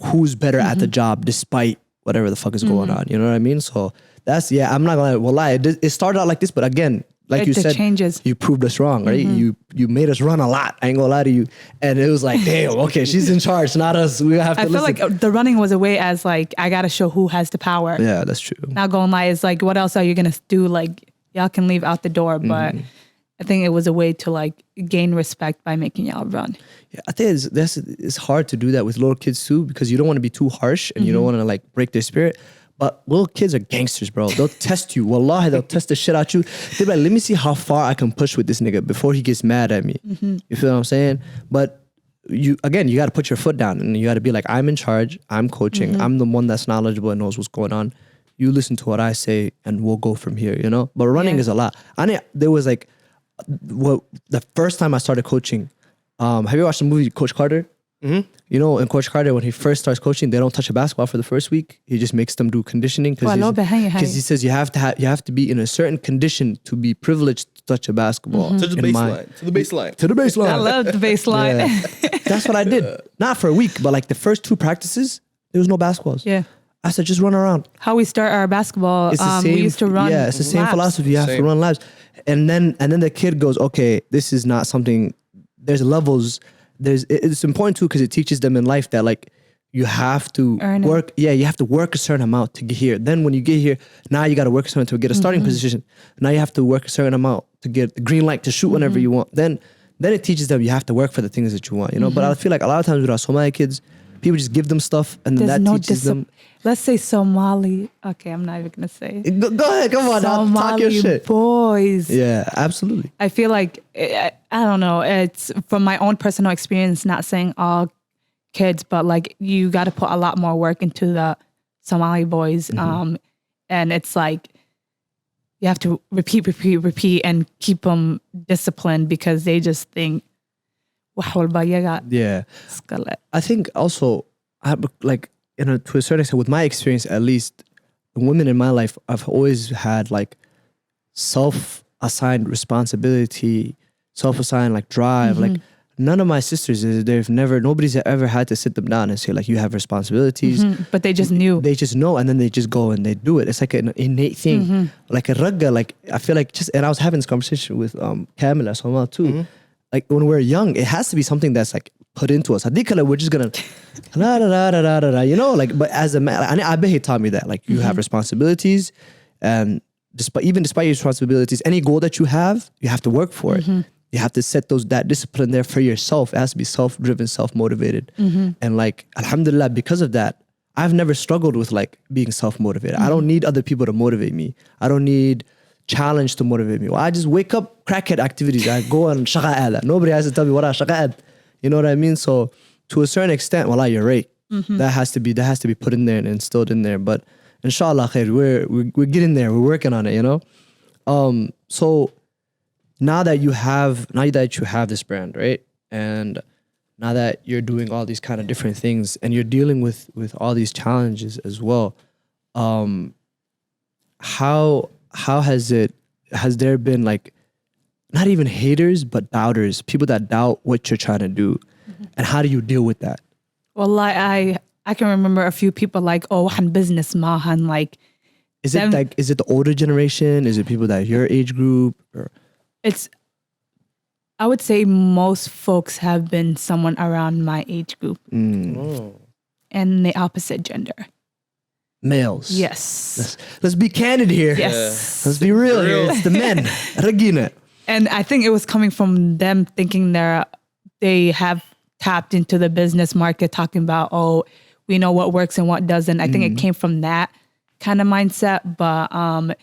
Speaker 3: who's better at the job despite whatever the fuck is going on. You know what I mean? So that's, yeah, I'm not gonna lie. It started out like this, but again, like you
Speaker 1: It
Speaker 3: said,
Speaker 1: changes.
Speaker 3: you proved us wrong, right? You made us run a lot. I ain't gonna lie to you. And it was like, damn, okay, she's in charge, not us. We have to
Speaker 1: I feel
Speaker 3: listen.
Speaker 1: like the running was a way as like, I got to show who has the power.
Speaker 3: Yeah, that's true.
Speaker 1: Not gonna lie, it's like, what else are you gonna do? Like, y'all can leave out the door, but I think it was a way to like gain respect by making y'all run.
Speaker 3: Yeah, I think it's hard to do that with little kids too, because you don't want to be too harsh and you don't want to like break their spirit. But little kids are gangsters, bro. They'll test you. Wallahi, they'll test the shit out you. They're like, let me see how far I can push with this nigga before he gets mad at me. You feel what I'm saying? But you got to put your foot down and you got to be like, I'm in charge. I'm coaching. I'm the one that's knowledgeable and knows what's going on. You listen to what I say and we'll go from here, you know? But running is a lot. There was like, the first time I started coaching, have you watched the movie Coach Carter? You know, in Coach Carter, when he first starts coaching, they don't touch a basketball for the first week. He just makes them do conditioning because he says you have to be in a certain condition to be privileged to touch a basketball.
Speaker 2: To the baseline.
Speaker 3: To the baseline.
Speaker 1: I love the baseline.
Speaker 3: Yeah. That's what I did. Not for a week, but like the first 2 practices, there was no basketballs.
Speaker 1: Yeah.
Speaker 3: I said, just run around.
Speaker 1: How we start our basketball,
Speaker 3: It's the same,
Speaker 1: we used to run.
Speaker 3: Yeah, it's the same
Speaker 1: laps.
Speaker 3: philosophy. You have to run laps. And then the kid goes, okay, this is not something, there's levels. It's important too because it teaches them in life that like you have to
Speaker 1: Earn
Speaker 3: work. Yeah, you have to work a certain amount to get here. Then when you get here, now you got to work a certain to get a starting position. Now you have to work a certain amount to get the green light to shoot whenever you want. Then it teaches them you have to work for the things that you want, you know. But I feel like a lot of times with our Somali kids, people just give them stuff and then
Speaker 1: There's
Speaker 3: that
Speaker 1: no
Speaker 3: teaches them.
Speaker 1: Let's say Somali. Okay, I'm not even gonna say it.
Speaker 3: Go ahead, come on, now, talk your
Speaker 1: Somali
Speaker 3: shit.
Speaker 1: boys.
Speaker 3: Yeah, absolutely.
Speaker 1: I feel like I don't know. It's from my own personal experience. Not saying all kids, but like you got to put a lot more work into the Somali boys. And it's like you have to repeat, and keep them disciplined because they just think,
Speaker 3: Yeah.
Speaker 1: Skillet.
Speaker 3: I think also, to a certain extent, with my experience at least, the women in my life, I've always had like self-assigned responsibility, self-assigned like drive. Like none of my sisters, nobody's ever had to sit them down and say like, you have responsibilities.
Speaker 1: But they just knew.
Speaker 3: They just know, and then they just go and they do it. It's like an innate thing. Like a ragga, like I feel like and I was having this conversation with Kamila Somal too. Like when we're young, it has to be something that's like put into us. We're just gonna, you know, like, but as a man, Abe he taught me that, like, you have responsibilities, and despite your responsibilities, any goal that you have to work for it. You have to set that discipline there for yourself. It has to be self-driven, self-motivated. And like, alhamdulillah, because of that, I've never struggled with like being self-motivated. I don't need other people to motivate me. I don't need challenge to motivate me. Well, I just wake up, crackhead activities. I go and shaqa'ad. Nobody has to tell me what I shaqa'ad. You know what I mean? So to a certain extent, wallah, you're right. That has to be put in there and instilled in there. But inshallah khair, we're getting there. We're working on it, you know? So now that you have this brand, right? And now that you're doing all these kind of different things and you're dealing with all these challenges as well, has there been like, not even haters, but doubters, people that doubt what you're trying to do? And how do you deal with that?
Speaker 1: Well, I can remember a few people like, oh, han business mahan, like.
Speaker 3: Is it the older generation? Is it people that your age group? Or?
Speaker 1: I would say most folks have been someone around my age group and the opposite gender.
Speaker 3: males.
Speaker 1: Yes.
Speaker 3: Let's be candid here.
Speaker 1: Yes.
Speaker 3: Let's be real here. It's the men. Regina.
Speaker 1: And I think it was coming from them thinking they have tapped into the business market, talking about, oh, we know what works and what doesn't. I think it came from that kind of mindset. But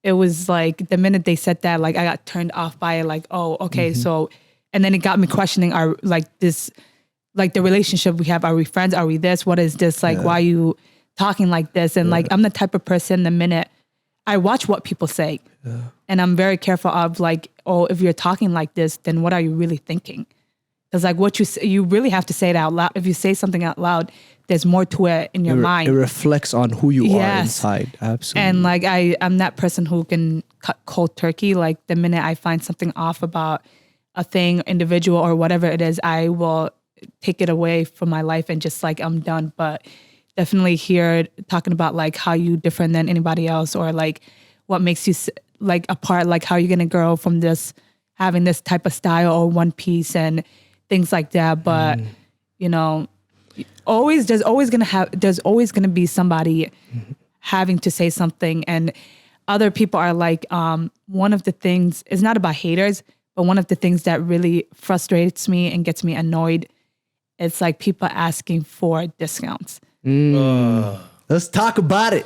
Speaker 1: it was like the minute they said that, like I got turned off by it, like, oh, okay. So, and then it got me questioning the relationship we have. Are we friends? Are we this? What is this? Like, why are you talking like this? And like, I'm the type of person, the minute I watch what people say and I'm very careful of like, oh, if you're talking like this, then what are you really thinking? Because like what you say, you really have to say it out loud. If you say something out loud, there's more to it in your mind.
Speaker 3: It reflects on who you are inside. Absolutely.
Speaker 1: And like I'm that person who can cut cold turkey. Like the minute I find something off about a thing, individual, or whatever it is, I will take it away from my life and just like I'm done. But definitely here talking about like how you different than anybody else, or like what makes you like apart, like how you're gonna grow from this having this type of style or one piece and things like that. But you know, there's always gonna be somebody having to say something, and other people are like one of the things is not about haters, but one of the things that really frustrates me and gets me annoyed, it's like people asking for discounts.
Speaker 3: Let's talk about it.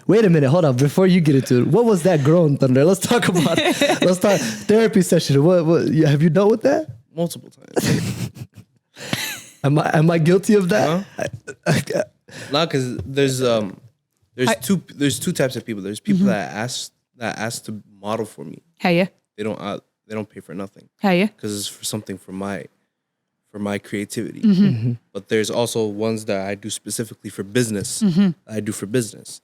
Speaker 3: Wait a minute, hold on. Before you get into it, what was that groan, Thunder? Let's talk about it. Let's talk therapy session. What have you dealt with that?
Speaker 2: Multiple times.
Speaker 3: Am I guilty of that?
Speaker 2: Huh? No, because there's two types of people. There's people that ask to model for me.
Speaker 1: Hey, yeah.
Speaker 2: They don't pay for nothing.
Speaker 1: Hey, yeah.
Speaker 2: Because it's for something for my creativity. But there's also ones that I do specifically for business. I do for business.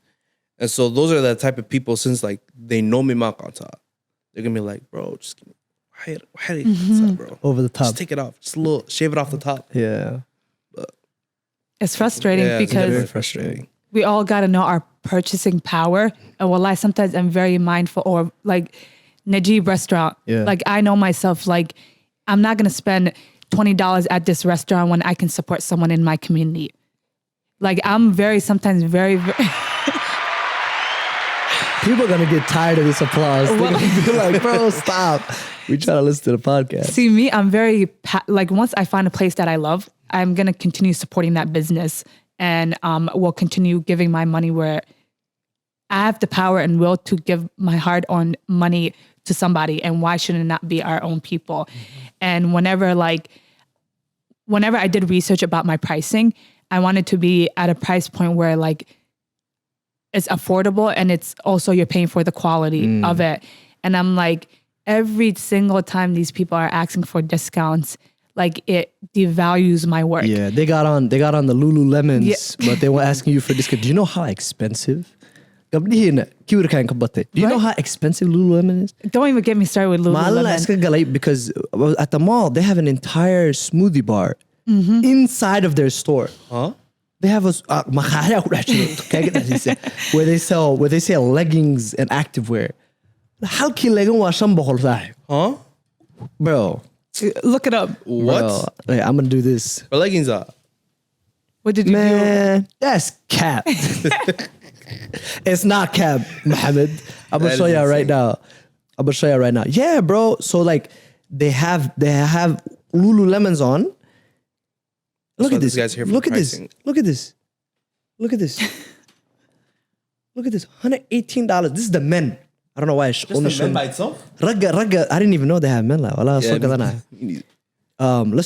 Speaker 2: And so those are the type of people, since like they know me makata, they're gonna be like, bro, just give me why bro?
Speaker 3: Over the top.
Speaker 2: Just take it off. Just a little, shave it off the top.
Speaker 3: Yeah.
Speaker 1: It's frustrating
Speaker 2: It's
Speaker 1: because
Speaker 2: very frustrating.
Speaker 1: we all got to know our purchasing power. And well, sometimes I'm very mindful, or like Najib restaurant.
Speaker 3: Yeah.
Speaker 1: Like I know myself, like I'm not going to spend $20 at this restaurant when I can support someone in my community. Like I'm sometimes very
Speaker 3: People are gonna get tired of this applause. They're gonna be like, bro, stop. We try to listen to the podcast.
Speaker 1: See me, I'm very like once I find a place that I love, I'm gonna continue supporting that business, and will continue giving my money where I have the power and will to give my hard-earned money to somebody. And why should it not be our own people? And whenever I did research about my pricing, I wanted to be at a price point where like it's affordable, and it's also you're paying for the quality of it. And I'm like, every single time these people are asking for discounts, like it devalues my work.
Speaker 3: Yeah, they got on the Lululemons, but they were asking you for discount. Do you know how expensive? Do you know how expensive Lululemon is?
Speaker 1: Don't even get me started with Lululemon.
Speaker 3: Because at the mall, they have an entire smoothie bar inside of their store.
Speaker 2: Huh?
Speaker 3: They have where they sell leggings and activewear.
Speaker 2: Huh?
Speaker 3: Bro.
Speaker 1: Look it up.
Speaker 2: What?
Speaker 3: Bro, hey, I'm gonna do this.
Speaker 2: What leggings are?
Speaker 1: What did you do?
Speaker 3: Man, that's cap. It's not cap, Mohammed. I'm gonna show you right now. Yeah, bro. So like they have Lululemons on. Look at this. Look at this. Look at this. Look at this. Look at this. $118. This is the men. I don't know why.
Speaker 2: Just the men by itself?
Speaker 3: Ragga. I didn't even know they have men. Let's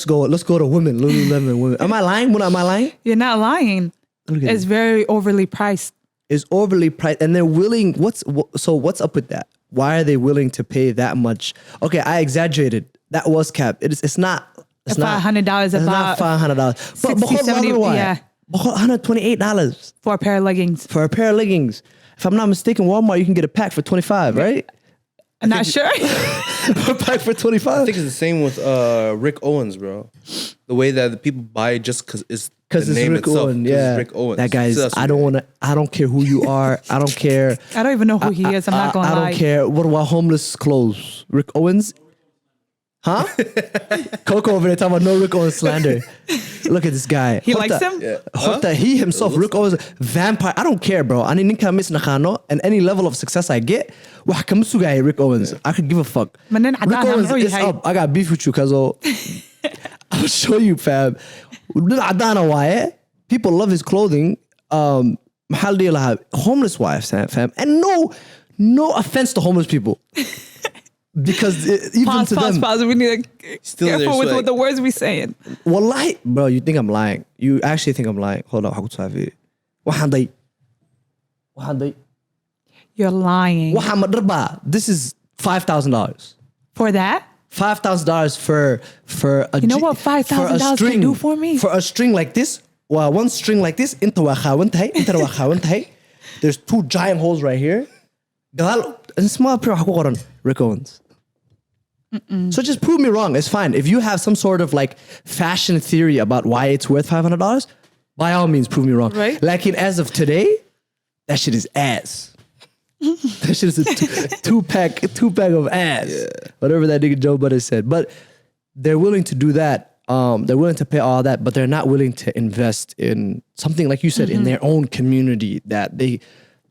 Speaker 3: go to women. Lululemon women. Am I lying? Am I lying?
Speaker 1: You're not lying. It's very overly priced.
Speaker 3: It's overly priced, and they're willing. What's up with that? Why are they willing to pay that much? Okay, I exaggerated. That was cap. It's not. It's not
Speaker 1: $500.
Speaker 3: It's not $500. But
Speaker 1: yeah.
Speaker 3: $128
Speaker 1: for a pair of leggings.
Speaker 3: For a pair of leggings. If I'm not mistaken, Walmart you can get a pack for $25, right?
Speaker 1: I'm not sure.
Speaker 3: A pack for $25.
Speaker 2: I think it's the same with Rick Owens, bro. The way that the people buy it just because it's name
Speaker 3: Rick
Speaker 2: itself.
Speaker 3: Owens. Yeah,
Speaker 2: Rick Owens.
Speaker 3: That guy's. I don't care who you are. I don't care.
Speaker 1: I don't even know who he is. I'm not gonna lie.
Speaker 3: I don't care. What about homeless clothes? Rick Owens. Huh? Coco over there talking about no Rick Owens slander. Look at this guy.
Speaker 1: He likes him?
Speaker 3: He himself, Rick Owens, vampire. I don't care, bro. Ani ninka miss nakano, and any level of success I get, wah kamusuga Rick Owens. I could give a fuck.
Speaker 1: Man,
Speaker 3: Rick Owens is up. I got beef with you, cuz I'll show you, fam. People love his clothing. Homeless wives, fam. And no offense to homeless people. Because even to them,
Speaker 1: pause. We need to be careful with the words we saying.
Speaker 3: Wallahi, bro, you think I'm lying. You actually think I'm lying. Hold on.
Speaker 1: You're lying.
Speaker 3: This is $5,000.
Speaker 1: For that?
Speaker 3: $5,000 for a
Speaker 1: You know what $5,000 can do for me?
Speaker 3: For a string like this, one string like this, there's 2 giant holes right here. And small Rick Owens. So just prove me wrong. It's fine. If you have some sort of like fashion theory about why it's worth $500, by all means prove me wrong.
Speaker 1: Right.
Speaker 3: Like as of today, that shit is ass. That shit is a two pack of ass. Yeah. Whatever that nigga Joe Budden said. But they're willing to do that. They're willing to pay all that, but they're not willing to invest in something like you said in their own community that they.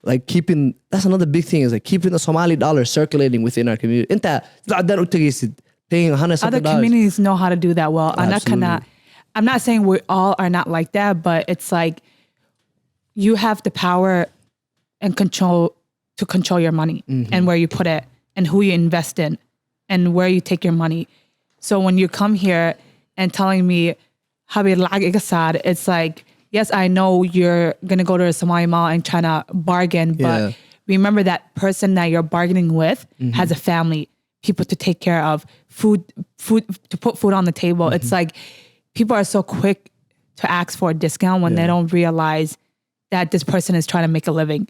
Speaker 3: Like keeping, that's another big thing, is like keeping the Somali dollar circulating within our community. Paying $100
Speaker 1: Other communities know how to do that well. I'm not saying we all are not like that, but it's like you have the power and control to control your money and where you put it and who you invest in and where you take your money. So when you come here and telling me, it's like, yes, I know you're going to go to a Somali mall and try to bargain, but remember that person that you're bargaining with has a family, people to take care of, food to put food on the table. It's like people are so quick to ask for a discount when they don't realize that this person is trying to make a living.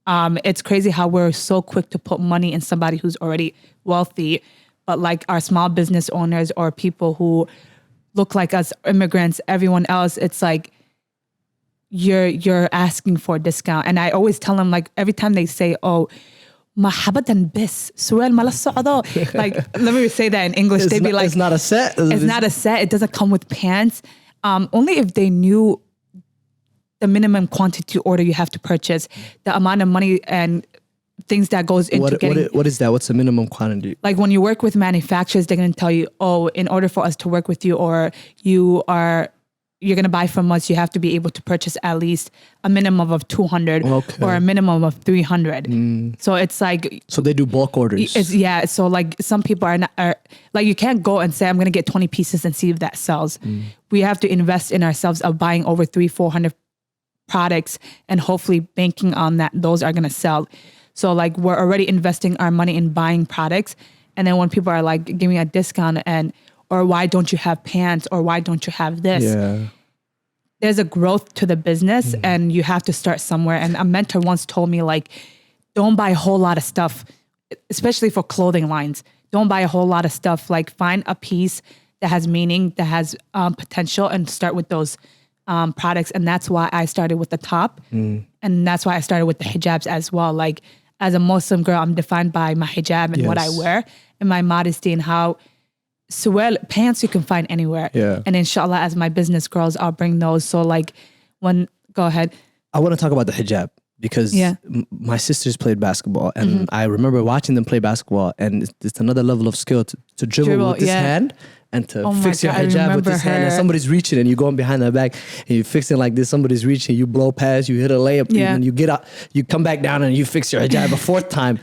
Speaker 1: It's crazy how we're so quick to put money in somebody who's already wealthy, but like our small business owners or people who look like us, immigrants, everyone else, it's like, you're asking for a discount. And I always tell them, like, every time they say, oh, mahabatan bis, suel mala socdo. Like, let me say that in English. They'd be like,
Speaker 3: it's not a set.
Speaker 1: It's not a set. It doesn't come with pants. Only if they knew the minimum quantity order you have to purchase, the amount of money and things that goes into
Speaker 3: what is that? What's the minimum quantity?
Speaker 1: Like when you work with manufacturers, they're going to tell you, oh, in order for us to work with you, or you're going to buy from us, you have to be able to purchase at least a minimum of 200 or a minimum of 300. So it's like...
Speaker 3: So they do bulk orders.
Speaker 1: So like some people are like, you can't go and say, I'm going to get 20 pieces and see if that sells. We have to invest in ourselves of buying over 300-400 products and hopefully banking on that those are going to sell. So like we're already investing our money in buying products. And then when people are like, give me a discount or why don't you have pants? Or why don't you have this? Yeah. There's a growth to the business and you have to start somewhere. And a mentor once told me, like, don't buy a whole lot of stuff, especially for clothing lines. Don't buy a whole lot of stuff. Like find a piece that has meaning, that has potential, and start with those products. And that's why I started with the top. And that's why I started with the hijabs as well. Like as a Muslim girl, I'm defined by my hijab and what I wear and my modesty and how... pants you can find anywhere. Yeah. And inshallah, as my business grows, I'll bring those. So like go ahead.
Speaker 3: I want to talk about the hijab because my sisters played basketball and I remember watching them play basketball, and it's another level of skill to dribble with this hand and to fix your hijab with this hand, and somebody's reaching and you're going behind their back and you fix it like this, somebody's reaching, you blow past, you hit a layup, and you get up, you come back down and you fix your hijab a fourth time.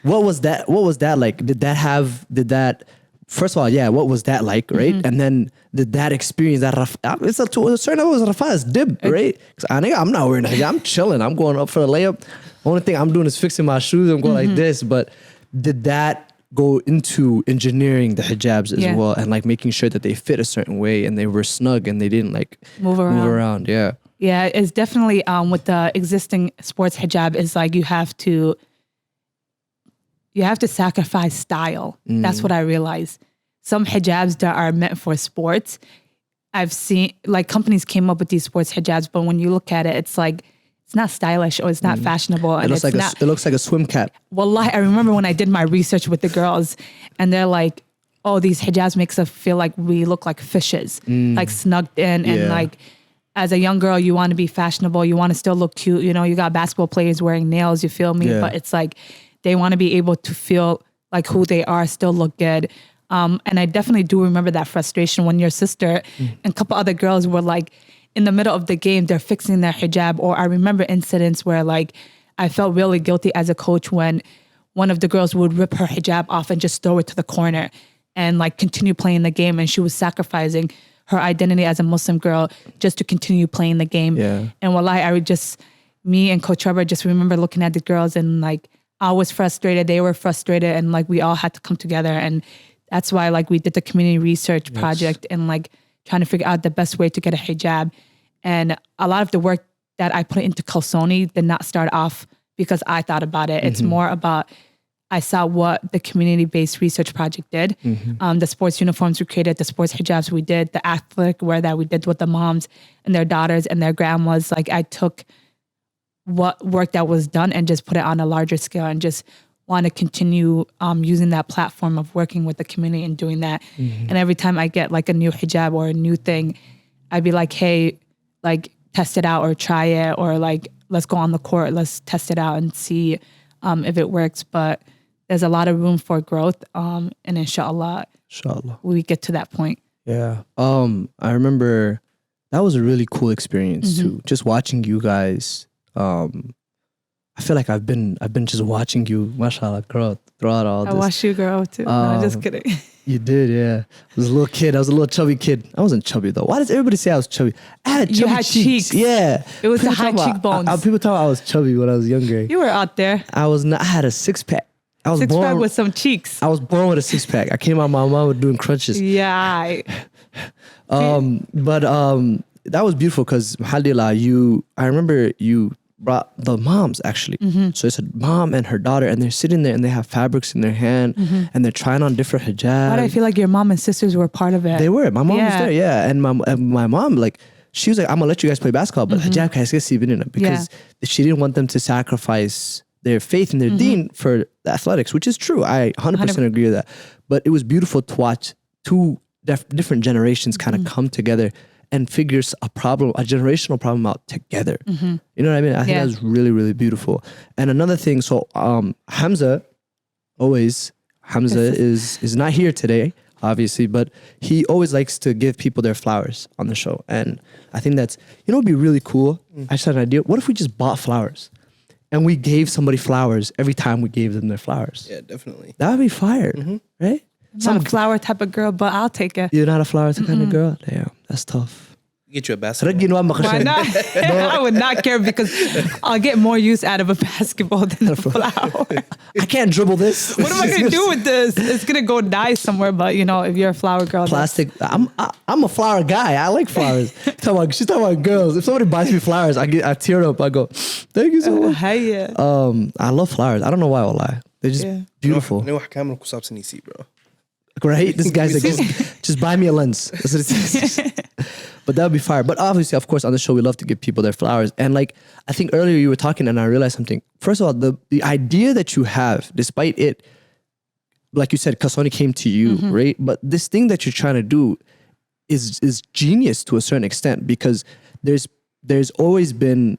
Speaker 3: What was that like? First of all, what was that like, right? And then did that experience, that it's to a certain level, it was Rafa's dib, right? Because I'm not wearing a hijab, I'm chilling, I'm going up for the layup. Only thing I'm doing is fixing my shoes, I'm going like this. But did that go into engineering the hijabs as well, and like making sure that they fit a certain way and they were snug and they didn't like move around? Yeah,
Speaker 1: it's definitely with the existing sports hijab, is like you have to sacrifice style. That's what I realized. Some hijabs that are meant for sports, I've seen like companies came up with these sports hijabs, but when you look at it, it's like, it's not stylish or it's not fashionable.
Speaker 3: It looks like a swim cap.
Speaker 1: Wallahi, I remember when I did my research with the girls and they're like, oh, these hijabs makes us feel like we look like fishes, like snugged in. And like, as a young girl, you want to be fashionable. You want to still look cute. You know, you got basketball players wearing nails, you feel me?
Speaker 3: Yeah.
Speaker 1: But it's like, they want to be able to feel like who they are, still look good. And I definitely do remember that frustration when your sister and a couple other girls were like, in the middle of the game, they're fixing their hijab. Or I remember incidents where like, I felt really guilty as a coach when one of the girls would rip her hijab off and just throw it to the corner and like continue playing the game. And she was sacrificing her identity as a Muslim girl just to continue playing the game.
Speaker 3: Yeah.
Speaker 1: And wallahi, I would just, me and Coach Trevor just remember looking at the girls and like, I was frustrated, they were frustrated, and like we all had to come together. And that's why like we did the community research project and like trying to figure out the best way to get a hijab. And a lot of the work that I put into Kalsoni did not start off because I thought about it. It's more about, I saw what the community-based research project did. The sports uniforms we created, the sports hijabs we did, the athletic wear that we did with the moms and their daughters and their grandmas. Like I took what work that was done and just put it on a larger scale and just want to continue using that platform of working with the community and doing that. And every time I get like a new hijab or a new thing, I'd be like, hey, like test it out or try it, or like, let's go on the court, let's test it out and see if it works. But there's a lot of room for growth. And inshallah, we get to that point.
Speaker 3: Yeah. I remember that was a really cool experience too. Just watching you guys. I feel like I've been just watching you, mashallah, grow throughout all this.
Speaker 1: I watched you grow too. No, just kidding.
Speaker 3: You did, yeah. I was a little kid. I was a little chubby kid. I wasn't chubby though. Why does everybody say I was chubby? I had chubby
Speaker 1: You had cheeks.
Speaker 3: Yeah.
Speaker 1: It was the
Speaker 3: People
Speaker 1: high
Speaker 3: talk about-
Speaker 1: cheekbones.
Speaker 3: people thought I was chubby when I was younger.
Speaker 1: You were out there.
Speaker 3: I was not. I had a six pack. I was
Speaker 1: Six
Speaker 3: born
Speaker 1: pack with some cheeks.
Speaker 3: I was born with a six pack. I came out my mom with doing crunches.
Speaker 1: Yeah.
Speaker 3: But that was beautiful because alhamdulillah, I remember you brought the moms actually. So it's a mom and her daughter, and they're sitting there and they have fabrics in their hand and they're trying on different hijabs.
Speaker 1: But I feel like your mom and sisters were part of it.
Speaker 3: They were. My mom was there, yeah. And my mom, like, she was like, I'm gonna let you guys play basketball, but hijab ka iska sibin, because she didn't want them to sacrifice their faith and their deen for the athletics, which is true. I 100% agree with that. But it was beautiful to watch two different generations kind of come together and figure a generational problem out together. You know what I mean? I think that was really, really beautiful. And another thing, so Hamza is not here today, obviously, but he always likes to give people their flowers on the show. And I think that's, it'd be really cool. I just had an idea. What if we just bought flowers and we gave somebody flowers every time we gave them their flowers?
Speaker 2: Yeah, definitely.
Speaker 3: That would be fire, right?
Speaker 1: I'm a flower type of girl, but I'll take it.
Speaker 3: You're not a flower kind of girl? Damn, that's tough.
Speaker 2: Get you a basketball.
Speaker 1: Why not? I would not care because I'll get more use out of a basketball than a flower.
Speaker 3: I can't dribble this.
Speaker 1: What am I gonna do with this? It's gonna go die somewhere. But if you're a flower girl,
Speaker 3: Plastic. I'm a flower guy. I like flowers. She's talking about girls. If somebody buys me flowers, I tear up. I go, thank you so much.
Speaker 1: Hey,
Speaker 3: I love flowers. I don't know why I'll lie. They're just beautiful.
Speaker 2: Bro.
Speaker 3: Right? This guy's like, just buy me a lens. That's what it says. But that would be fire. But obviously, of course, on the show, we love to give people their flowers. And like, I think earlier you were talking and I realized something. First of all, the idea that you have, despite it, like you said, Kalsoni came to you, right? But this thing that you're trying to do is genius to a certain extent, because there's always been,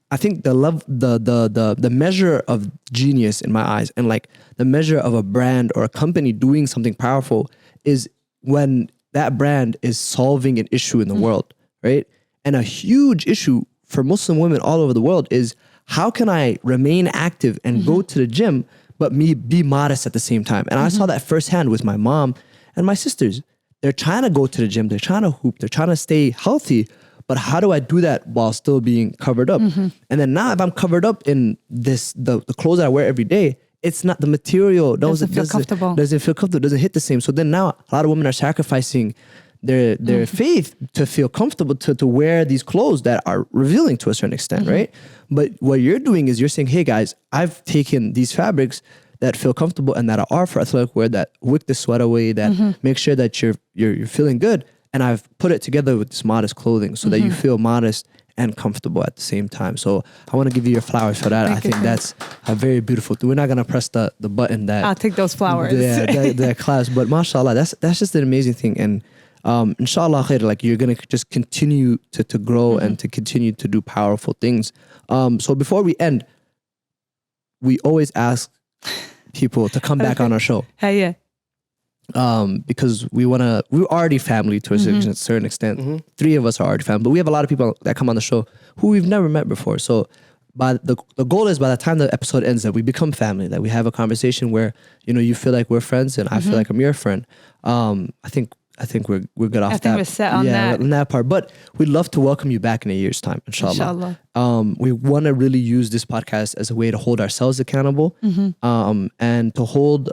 Speaker 3: I think the measure of genius in my eyes, and like the measure of a brand or a company doing something powerful, is when that brand is solving an issue in the world, right? And a huge issue for Muslim women all over the world is, how can I remain active and go to the gym, but me be modest at the same time? And I saw that firsthand with my mom and my sisters. They're trying to go to the gym, they're trying to hoop, they're trying to stay healthy, but how do I do that while still being covered up? And then now if I'm covered up in the clothes that I wear every day, it's not the material.
Speaker 1: Doesn't feel comfortable.
Speaker 3: Doesn't feel comfortable. Doesn't hit the same. So then now a lot of women are sacrificing their faith to feel comfortable to wear these clothes that are revealing to a certain extent, right? But what you're doing is you're saying, hey guys, I've taken these fabrics that feel comfortable and that are for athletic wear, that wick the sweat away, that make sure that you're feeling good, and I've put it together with this modest clothing so that you feel modest and comfortable at the same time. So I want to give you your flowers for that. I think that's a very beautiful thing. We're not gonna press the button that
Speaker 1: I'll take those flowers.
Speaker 3: Yeah, that class. But mashallah, that's just an amazing thing. And inshallah khair, like you're gonna just continue to grow and to continue to do powerful things. So before we end, we always ask people to come back on our show.
Speaker 1: Hey, yeah.
Speaker 3: Because we're already family to a certain extent. 3 of us are already family, but we have a lot of people that come on the show who we've never met before. So the goal is by the time the episode ends that we become family, that we have a conversation where, you know, you feel like we're friends and I feel like I'm your friend. I think we're good off that.
Speaker 1: I think we're set on that.
Speaker 3: On that part. But we'd love to welcome you back in a year's time, inshallah. We want to really use this podcast as a way to hold ourselves accountable, and to hold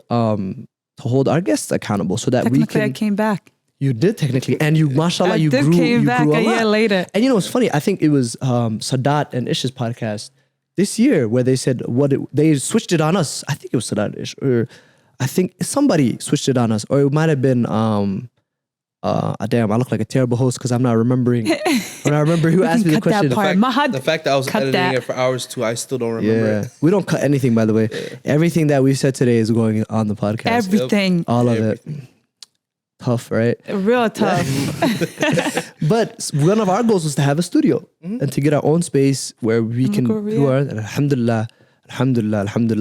Speaker 3: our guests accountable, so that
Speaker 1: Technically,
Speaker 3: we can.
Speaker 1: I came back.
Speaker 3: You did technically, and you, mashallah, you
Speaker 1: did
Speaker 3: grew.
Speaker 1: came
Speaker 3: You
Speaker 1: back
Speaker 3: grew
Speaker 1: a
Speaker 3: a
Speaker 1: year
Speaker 3: lot.
Speaker 1: later.
Speaker 3: And you know, it's funny. I think it was Sadat and Ish's podcast this year where they said they switched it on us. I think it was Sadat and Ish, or I think somebody switched it on us, or it might have been damn, I look like a terrible host because I'm not remembering. When I remember who asked me the
Speaker 1: Cut
Speaker 3: question.
Speaker 1: that part. Mahad,
Speaker 2: The fact that I was
Speaker 1: cut
Speaker 2: editing
Speaker 1: that.
Speaker 2: it for hours too, I still don't remember
Speaker 3: Yeah,
Speaker 2: it.
Speaker 3: we don't cut anything, by the way. Everything that we said today is going on the podcast.
Speaker 1: Everything.
Speaker 3: All of it. Tough, right?
Speaker 1: Real tough.
Speaker 3: But one of our goals was to have a studio and to get our own space where we can do our, and alhamdulillah,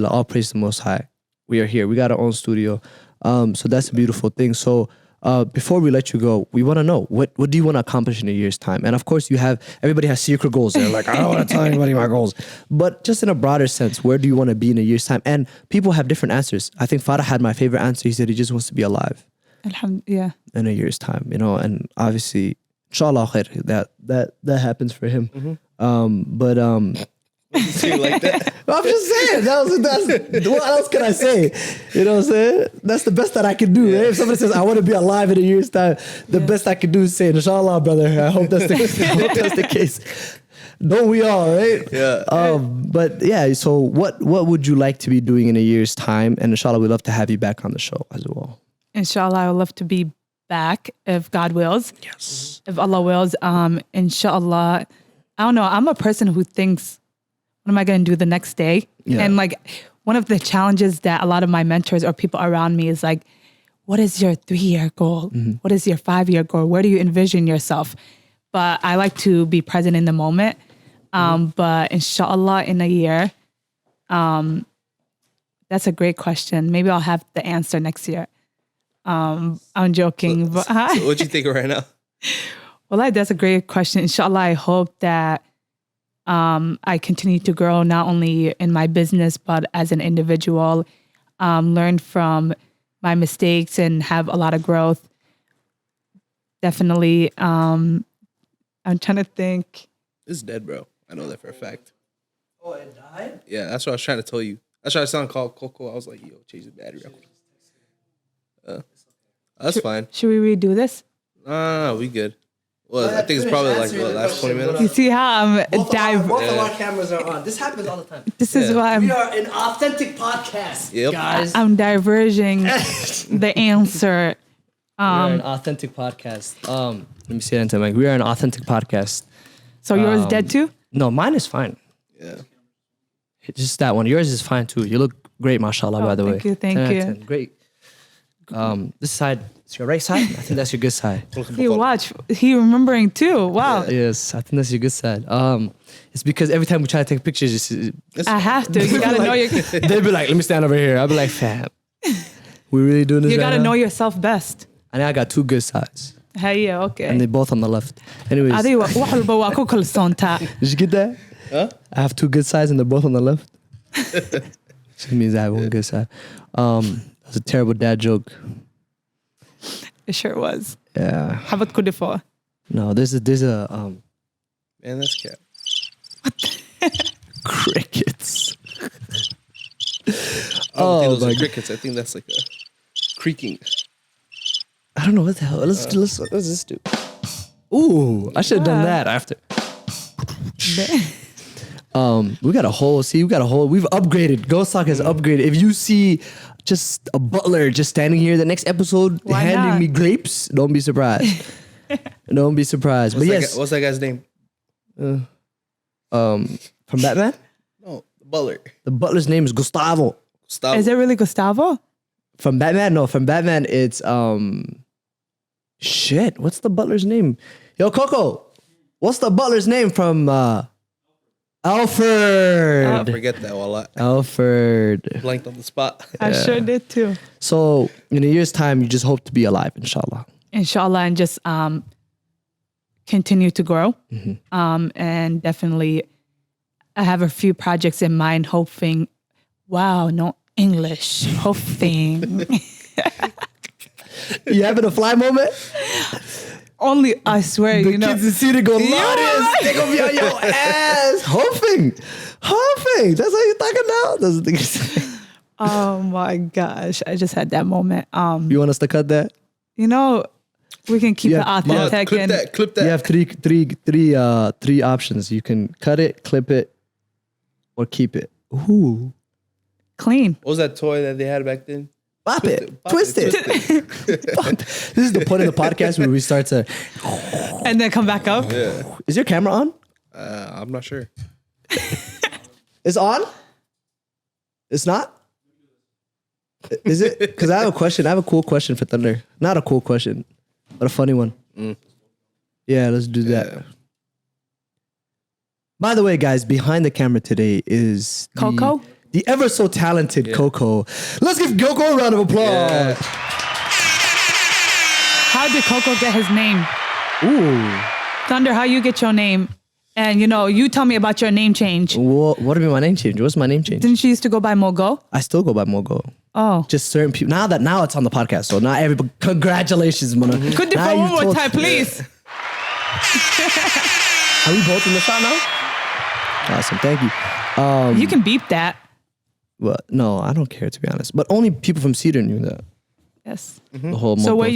Speaker 3: all praise the Most High. We are here. We got our own studio. So that's a beautiful thing. So before we let you go, we want to know, what do you want to accomplish in a year's time? And of course, everybody has secret goals. They're like, I don't want to tell anybody my goals. But just in a broader sense, where do you want to be in a year's time? And people have different answers. I think Farah had my favorite answer. He said he just wants to be alive
Speaker 1: Yeah.
Speaker 3: in a year's time, you know, and obviously, inshallah khair, that happens for him.
Speaker 2: See, like that.
Speaker 3: I'm just saying, that's what else can I say? You know what I'm saying? That's the best that I can do, right? If somebody says, I want to be alive in a year's time, the best I can do is say, inshallah, brother. I hope that's the case. Don't we all, right?
Speaker 2: Yeah.
Speaker 3: But yeah, so what would you like to be doing in a year's time? And inshallah, we'd love to have you back on the show as well.
Speaker 1: Inshallah, I would love to be back if God wills.
Speaker 3: Yes.
Speaker 1: If Allah wills. Inshallah, I don't know. I'm a person who thinks, what am I going to do the next day?
Speaker 3: Yeah.
Speaker 1: And like one of the challenges that a lot of my mentors or people around me is like, what is your 3-year goal? What is your 5-year goal? Where do you envision yourself? But I like to be present in the moment. But inshallah, in a year, that's a great question. Maybe I'll have the answer next year. I'm joking.
Speaker 2: So what you think right now?
Speaker 1: Well, that's a great question. Inshallah, I hope that I continue to grow not only in my business, but as an individual, learn from my mistakes and have a lot of growth. Definitely. I'm trying to think.
Speaker 2: It's dead, bro. I know that for a fact.
Speaker 3: Oh, it died?
Speaker 2: Yeah, that's what I was trying to tell you. That's why I sound called Coco. I was like, yo, change the battery real quick. That's fine.
Speaker 1: Should we redo this?
Speaker 2: No, we good. Well, I think it's probably like the last 20 minutes.
Speaker 1: You see how I'm
Speaker 3: Both of our cameras are on. This happens all the time.
Speaker 1: This is why
Speaker 3: We are an authentic podcast,
Speaker 2: Yep.
Speaker 3: guys.
Speaker 1: I'm diverging the answer.
Speaker 3: We are an authentic podcast. Let me say that into the mic. We are an authentic podcast.
Speaker 1: So yours dead too?
Speaker 3: No, mine is fine.
Speaker 2: Yeah.
Speaker 3: Just that one. Yours is fine too. You look great, mashallah, by the way.
Speaker 1: thank you, thank
Speaker 3: 10 out of
Speaker 1: you.
Speaker 3: 10. Great. This side is your right side. I think that's your good side.
Speaker 1: He watch. He remembering too. Wow.
Speaker 3: Yes, I think that's your good side. It's because every time we try to take pictures,
Speaker 1: I have to. You gotta know your.
Speaker 3: they'd be like, "Let me stand over here." I'd be like, "Fam, we really doing this?"
Speaker 1: You
Speaker 3: right
Speaker 1: gotta
Speaker 3: now?
Speaker 1: know yourself best.
Speaker 3: And I got 2 good sides,
Speaker 1: Hey, yeah, okay.
Speaker 3: and they both on the left. Anyways,
Speaker 1: أيوة واحد بواكو كل صنتا.
Speaker 3: did you get that?
Speaker 2: Huh?
Speaker 3: I have 2 good sides, and they're both on the left. Which means I have 1 good side. That's a terrible dad joke.
Speaker 1: It sure was.
Speaker 3: Yeah.
Speaker 1: حبت كوديفو.
Speaker 3: No, there's a
Speaker 2: Man, that's cat.
Speaker 3: crickets.
Speaker 2: I don't think those
Speaker 3: my
Speaker 2: are crickets. I think that's like a creaking.
Speaker 3: I don't know what the hell. Let's what does this do? Ooh, I should have done that after. We got a whole. We've upgraded. Ghost Talk has upgraded. If you see just a butler just standing here the next episode
Speaker 1: Why
Speaker 3: handing
Speaker 1: not?
Speaker 3: me grapes, don't be surprised. Don't be surprised. But yes,
Speaker 2: What's that guy's name?
Speaker 3: from Batman?
Speaker 2: No, the butler.
Speaker 3: The butler's name is Gustavo.
Speaker 2: Stop.
Speaker 1: Is it really Gustavo?
Speaker 3: From Batman? No, from Batman it's shit. What's the butler's name? Yo, Coco. What's the butler's name from Alfred?
Speaker 2: I forget that a lot.
Speaker 3: Alfred.
Speaker 2: Blanked on the spot.
Speaker 1: I sure did too.
Speaker 3: So in a year's time, you just hope to be alive, inshallah.
Speaker 1: Inshallah, and just continue to grow. And definitely, I have a few projects in mind, hoping, wow, no English, hoping.
Speaker 3: You having a fly moment?
Speaker 1: Only, I swear,
Speaker 3: The
Speaker 1: you know.
Speaker 3: kids in Cedar go
Speaker 1: You're
Speaker 3: loudest.
Speaker 1: right.
Speaker 3: They gonna be on your ass. Huffing. That's how you talking now? That's what they say.
Speaker 1: Oh my gosh, I just had that moment.
Speaker 3: You want us to cut that?
Speaker 1: You know, we can keep
Speaker 3: Yeah,
Speaker 1: it
Speaker 2: Yeah,
Speaker 1: authentic
Speaker 2: clip
Speaker 1: and
Speaker 2: that. Clip that.
Speaker 3: You have three options. You can cut it, clip it, or keep it. Ooh.
Speaker 1: clean.
Speaker 2: What was that toy that they had back then?
Speaker 3: Bop
Speaker 2: Twist
Speaker 3: it.
Speaker 2: it, bop
Speaker 3: Twist
Speaker 2: it,
Speaker 3: it. Bop. This is the point of the podcast where we start to.
Speaker 1: And then come back up.
Speaker 2: Yeah.
Speaker 3: Is your camera on?
Speaker 2: I'm not sure.
Speaker 3: It's on? It's not? Is it? Because I have a question. I have a cool question for Thunder. Not a cool question, but a funny one. Yeah, let's do that.
Speaker 2: Yeah.
Speaker 3: By the way, guys, behind the camera today is
Speaker 1: Coco?
Speaker 3: the ever so talented Coco. Let's give Coco a round of applause.
Speaker 2: Yeah.
Speaker 1: How did Coco get his name?
Speaker 3: Ooh.
Speaker 1: Thunder, how you get your name? And you know, you tell me about your name change.
Speaker 3: What do you mean my name change? What's my name change?
Speaker 1: Didn't she used to go by Mogo?
Speaker 3: I still go by Mogo.
Speaker 1: Oh.
Speaker 3: Just certain people. Now it's on the podcast, so not everybody. Congratulations, Mona.
Speaker 1: Could you
Speaker 3: Now
Speaker 1: for
Speaker 3: you
Speaker 1: one more
Speaker 3: told-
Speaker 1: time, please?
Speaker 3: Are we both in the shot now? Awesome, thank you.
Speaker 1: You can beep that.
Speaker 3: Well, no, I don't care to be honest. But only people from Cedar knew that.
Speaker 1: Yes.
Speaker 3: The whole
Speaker 1: So
Speaker 3: Mogo
Speaker 1: where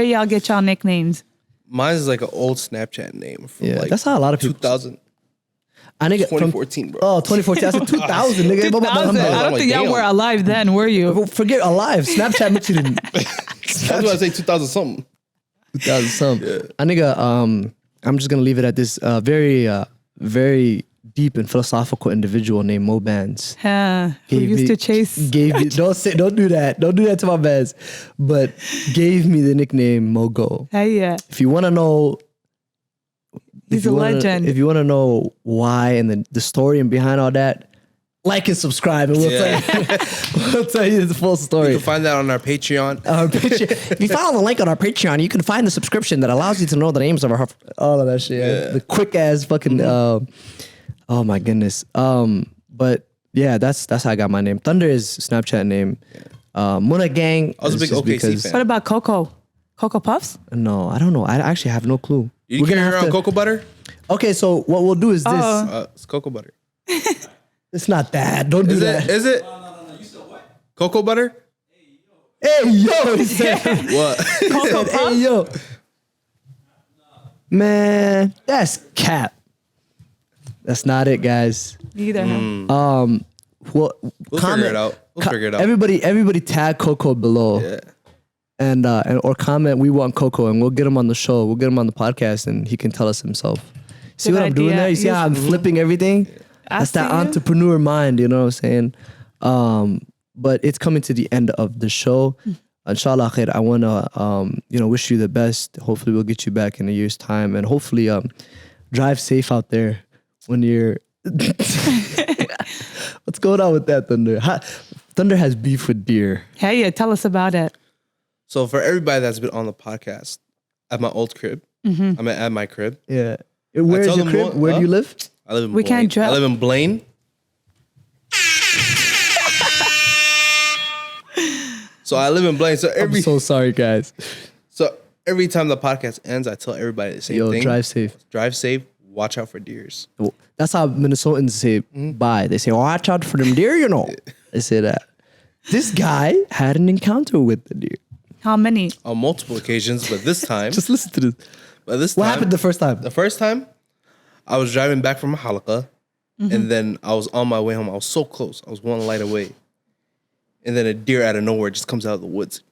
Speaker 3: thing.
Speaker 1: y'all get y'all nicknames?
Speaker 2: Mine is like an old Snapchat name from
Speaker 3: Yeah,
Speaker 2: like
Speaker 3: that's how a lot of people.
Speaker 2: 2000,
Speaker 3: I nigga,
Speaker 2: 2014, bro.
Speaker 3: Oh, 2014. I said 2000, nigga.
Speaker 1: 2000. I
Speaker 2: I'm
Speaker 1: don't
Speaker 2: like,
Speaker 1: think y'all
Speaker 2: damn.
Speaker 1: were alive then, were you?
Speaker 3: Forget alive. Snapchat makes you
Speaker 2: That's why I say 2000 something.
Speaker 3: 2000 something. I nigga, I'm just gonna leave it at this. Very deep and philosophical individual named Mo Bands.
Speaker 1: Who used to chase.
Speaker 3: Gave me, don't do that. Don't do that to my bands. But gave me the nickname Mogo.
Speaker 1: Hey, yeah.
Speaker 3: If you want to know,
Speaker 1: He's a legend.
Speaker 3: If you want to know why and the story and behind all that, like and subscribe, and we'll tell you the full
Speaker 2: You
Speaker 3: story.
Speaker 2: can find that on our Patreon.
Speaker 3: Our Patreon. If you follow the link on our Patreon, you can find the subscription that allows you to know the names of all of that shit.
Speaker 2: Yeah.
Speaker 3: The quick ass fucking. Oh my goodness. But yeah, that's how I got my name. Thunder is Snapchat name. Muna Gang.
Speaker 2: I was a
Speaker 3: is
Speaker 2: big
Speaker 3: just
Speaker 2: OKC
Speaker 3: because-
Speaker 2: fan.
Speaker 1: What about Coco? Coco Puffs?
Speaker 3: No, I don't know. I actually have no clue.
Speaker 2: You
Speaker 3: We're
Speaker 2: carry
Speaker 3: gonna have
Speaker 2: around
Speaker 3: to-
Speaker 2: cocoa butter?
Speaker 3: Okay, so what we'll do is this.
Speaker 2: It's cocoa butter.
Speaker 3: It's not that. Don't do
Speaker 2: Is
Speaker 3: that.
Speaker 2: it? Is it? Cocoa butter?
Speaker 3: Hey yo, he said.
Speaker 2: What?
Speaker 1: Coco
Speaker 3: Hey
Speaker 1: Puffs?
Speaker 3: yo. Man, that's cap. That's not it, guys.
Speaker 1: Neither.
Speaker 3: Well,
Speaker 2: We'll figure it out. We'll figure it out.
Speaker 3: Everybody tag Coco below.
Speaker 2: Yeah.
Speaker 3: And or comment we want Coco and we'll get him on the show. We'll get him on the podcast and he can tell us himself. See
Speaker 1: Good
Speaker 3: what I'm doing
Speaker 1: idea.
Speaker 3: there? You see how I'm flipping everything?
Speaker 1: I
Speaker 3: That's that
Speaker 1: see you.
Speaker 3: entrepreneur mind, you know what I'm saying? But it's coming to the end of the show. Inshallah khair, I wanna wish you the best. Hopefully we'll get you back in a year's time and hopefully drive safe out there when you're What's going on with that, Thunder? Thunder has beef with deer.
Speaker 1: Hey, yeah, tell us about it.
Speaker 2: So for everybody that's been on the podcast, at my old crib, I'm at my crib.
Speaker 3: Yeah. Where's
Speaker 2: tell
Speaker 3: your
Speaker 2: them
Speaker 3: crib?
Speaker 2: what-
Speaker 3: Where do
Speaker 2: huh?
Speaker 3: you live?
Speaker 2: I live in
Speaker 1: We
Speaker 2: Blaine.
Speaker 1: can't drive-
Speaker 2: I live in Blaine. So I live in Blaine. So
Speaker 3: I'm so sorry, guys.
Speaker 2: every time the podcast ends, I tell everybody the same
Speaker 3: Yo,
Speaker 2: thing.
Speaker 3: drive safe.
Speaker 2: Drive safe. Watch out for deers.
Speaker 3: That's how Minnesotans say bye. They say, watch out for them deer, you know. They say that. This guy had an encounter with the deer.
Speaker 1: How many?
Speaker 2: On multiple occasions, but this time,
Speaker 3: Just listen to this. What happened the first time?
Speaker 2: The first time, I was driving back from Halakha, and then I was on my way home. I was so close. I was one light away. And then a deer out of nowhere just comes out of the woods.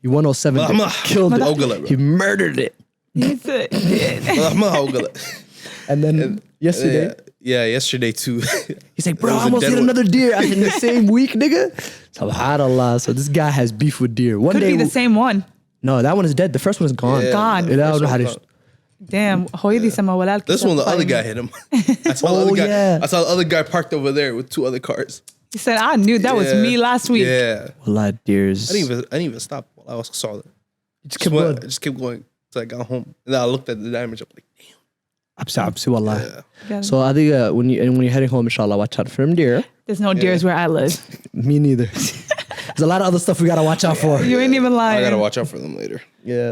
Speaker 3: He 107
Speaker 2: I'm a
Speaker 3: killed it.
Speaker 2: Ogala, bro.
Speaker 3: He murdered it.
Speaker 1: He's a-
Speaker 2: I'm a Ogala.
Speaker 3: And then yesterday,
Speaker 2: yeah, yesterday too.
Speaker 3: he's like, bro,
Speaker 2: There
Speaker 3: I
Speaker 2: was a
Speaker 3: almost
Speaker 2: dead
Speaker 3: hit
Speaker 2: one.
Speaker 3: another deer. I said, in the same week, nigga. Subhanallah. So this guy has beef with deer. One
Speaker 1: Could
Speaker 3: day,
Speaker 1: be the same one.
Speaker 3: no, that one is dead. The first one is gone.
Speaker 2: Yeah,
Speaker 1: Gone.
Speaker 2: the
Speaker 3: Yeah, I
Speaker 2: first
Speaker 3: don't know how
Speaker 2: one
Speaker 3: to-
Speaker 2: was gone.
Speaker 1: Damn. Hoydi sama walal
Speaker 2: This
Speaker 1: kita
Speaker 2: one, the other
Speaker 1: fighting.
Speaker 2: guy hit him. I saw the
Speaker 3: Oh,
Speaker 2: other guy.
Speaker 3: yeah.
Speaker 2: I saw the other guy parked over there with 2 other cars.
Speaker 1: He said, I knew that was
Speaker 2: Yeah.
Speaker 1: me last week.
Speaker 2: Yeah,
Speaker 3: Wallah, deers.
Speaker 2: I didn't even stop while I was saw it.
Speaker 3: Just keep going.
Speaker 2: I just kept going till I got home. And then I looked at the damage. I'm like, damn.
Speaker 3: Absi, wallah.
Speaker 2: Yeah.
Speaker 1: Yeah.
Speaker 3: So I think when you're heading home, inshallah, watch out for them deer.
Speaker 1: There's no deers where I live.
Speaker 3: Me neither. There's a lot of other stuff we gotta watch out for.
Speaker 1: You ain't even lying.
Speaker 2: I gotta watch out for them later.
Speaker 3: Yeah.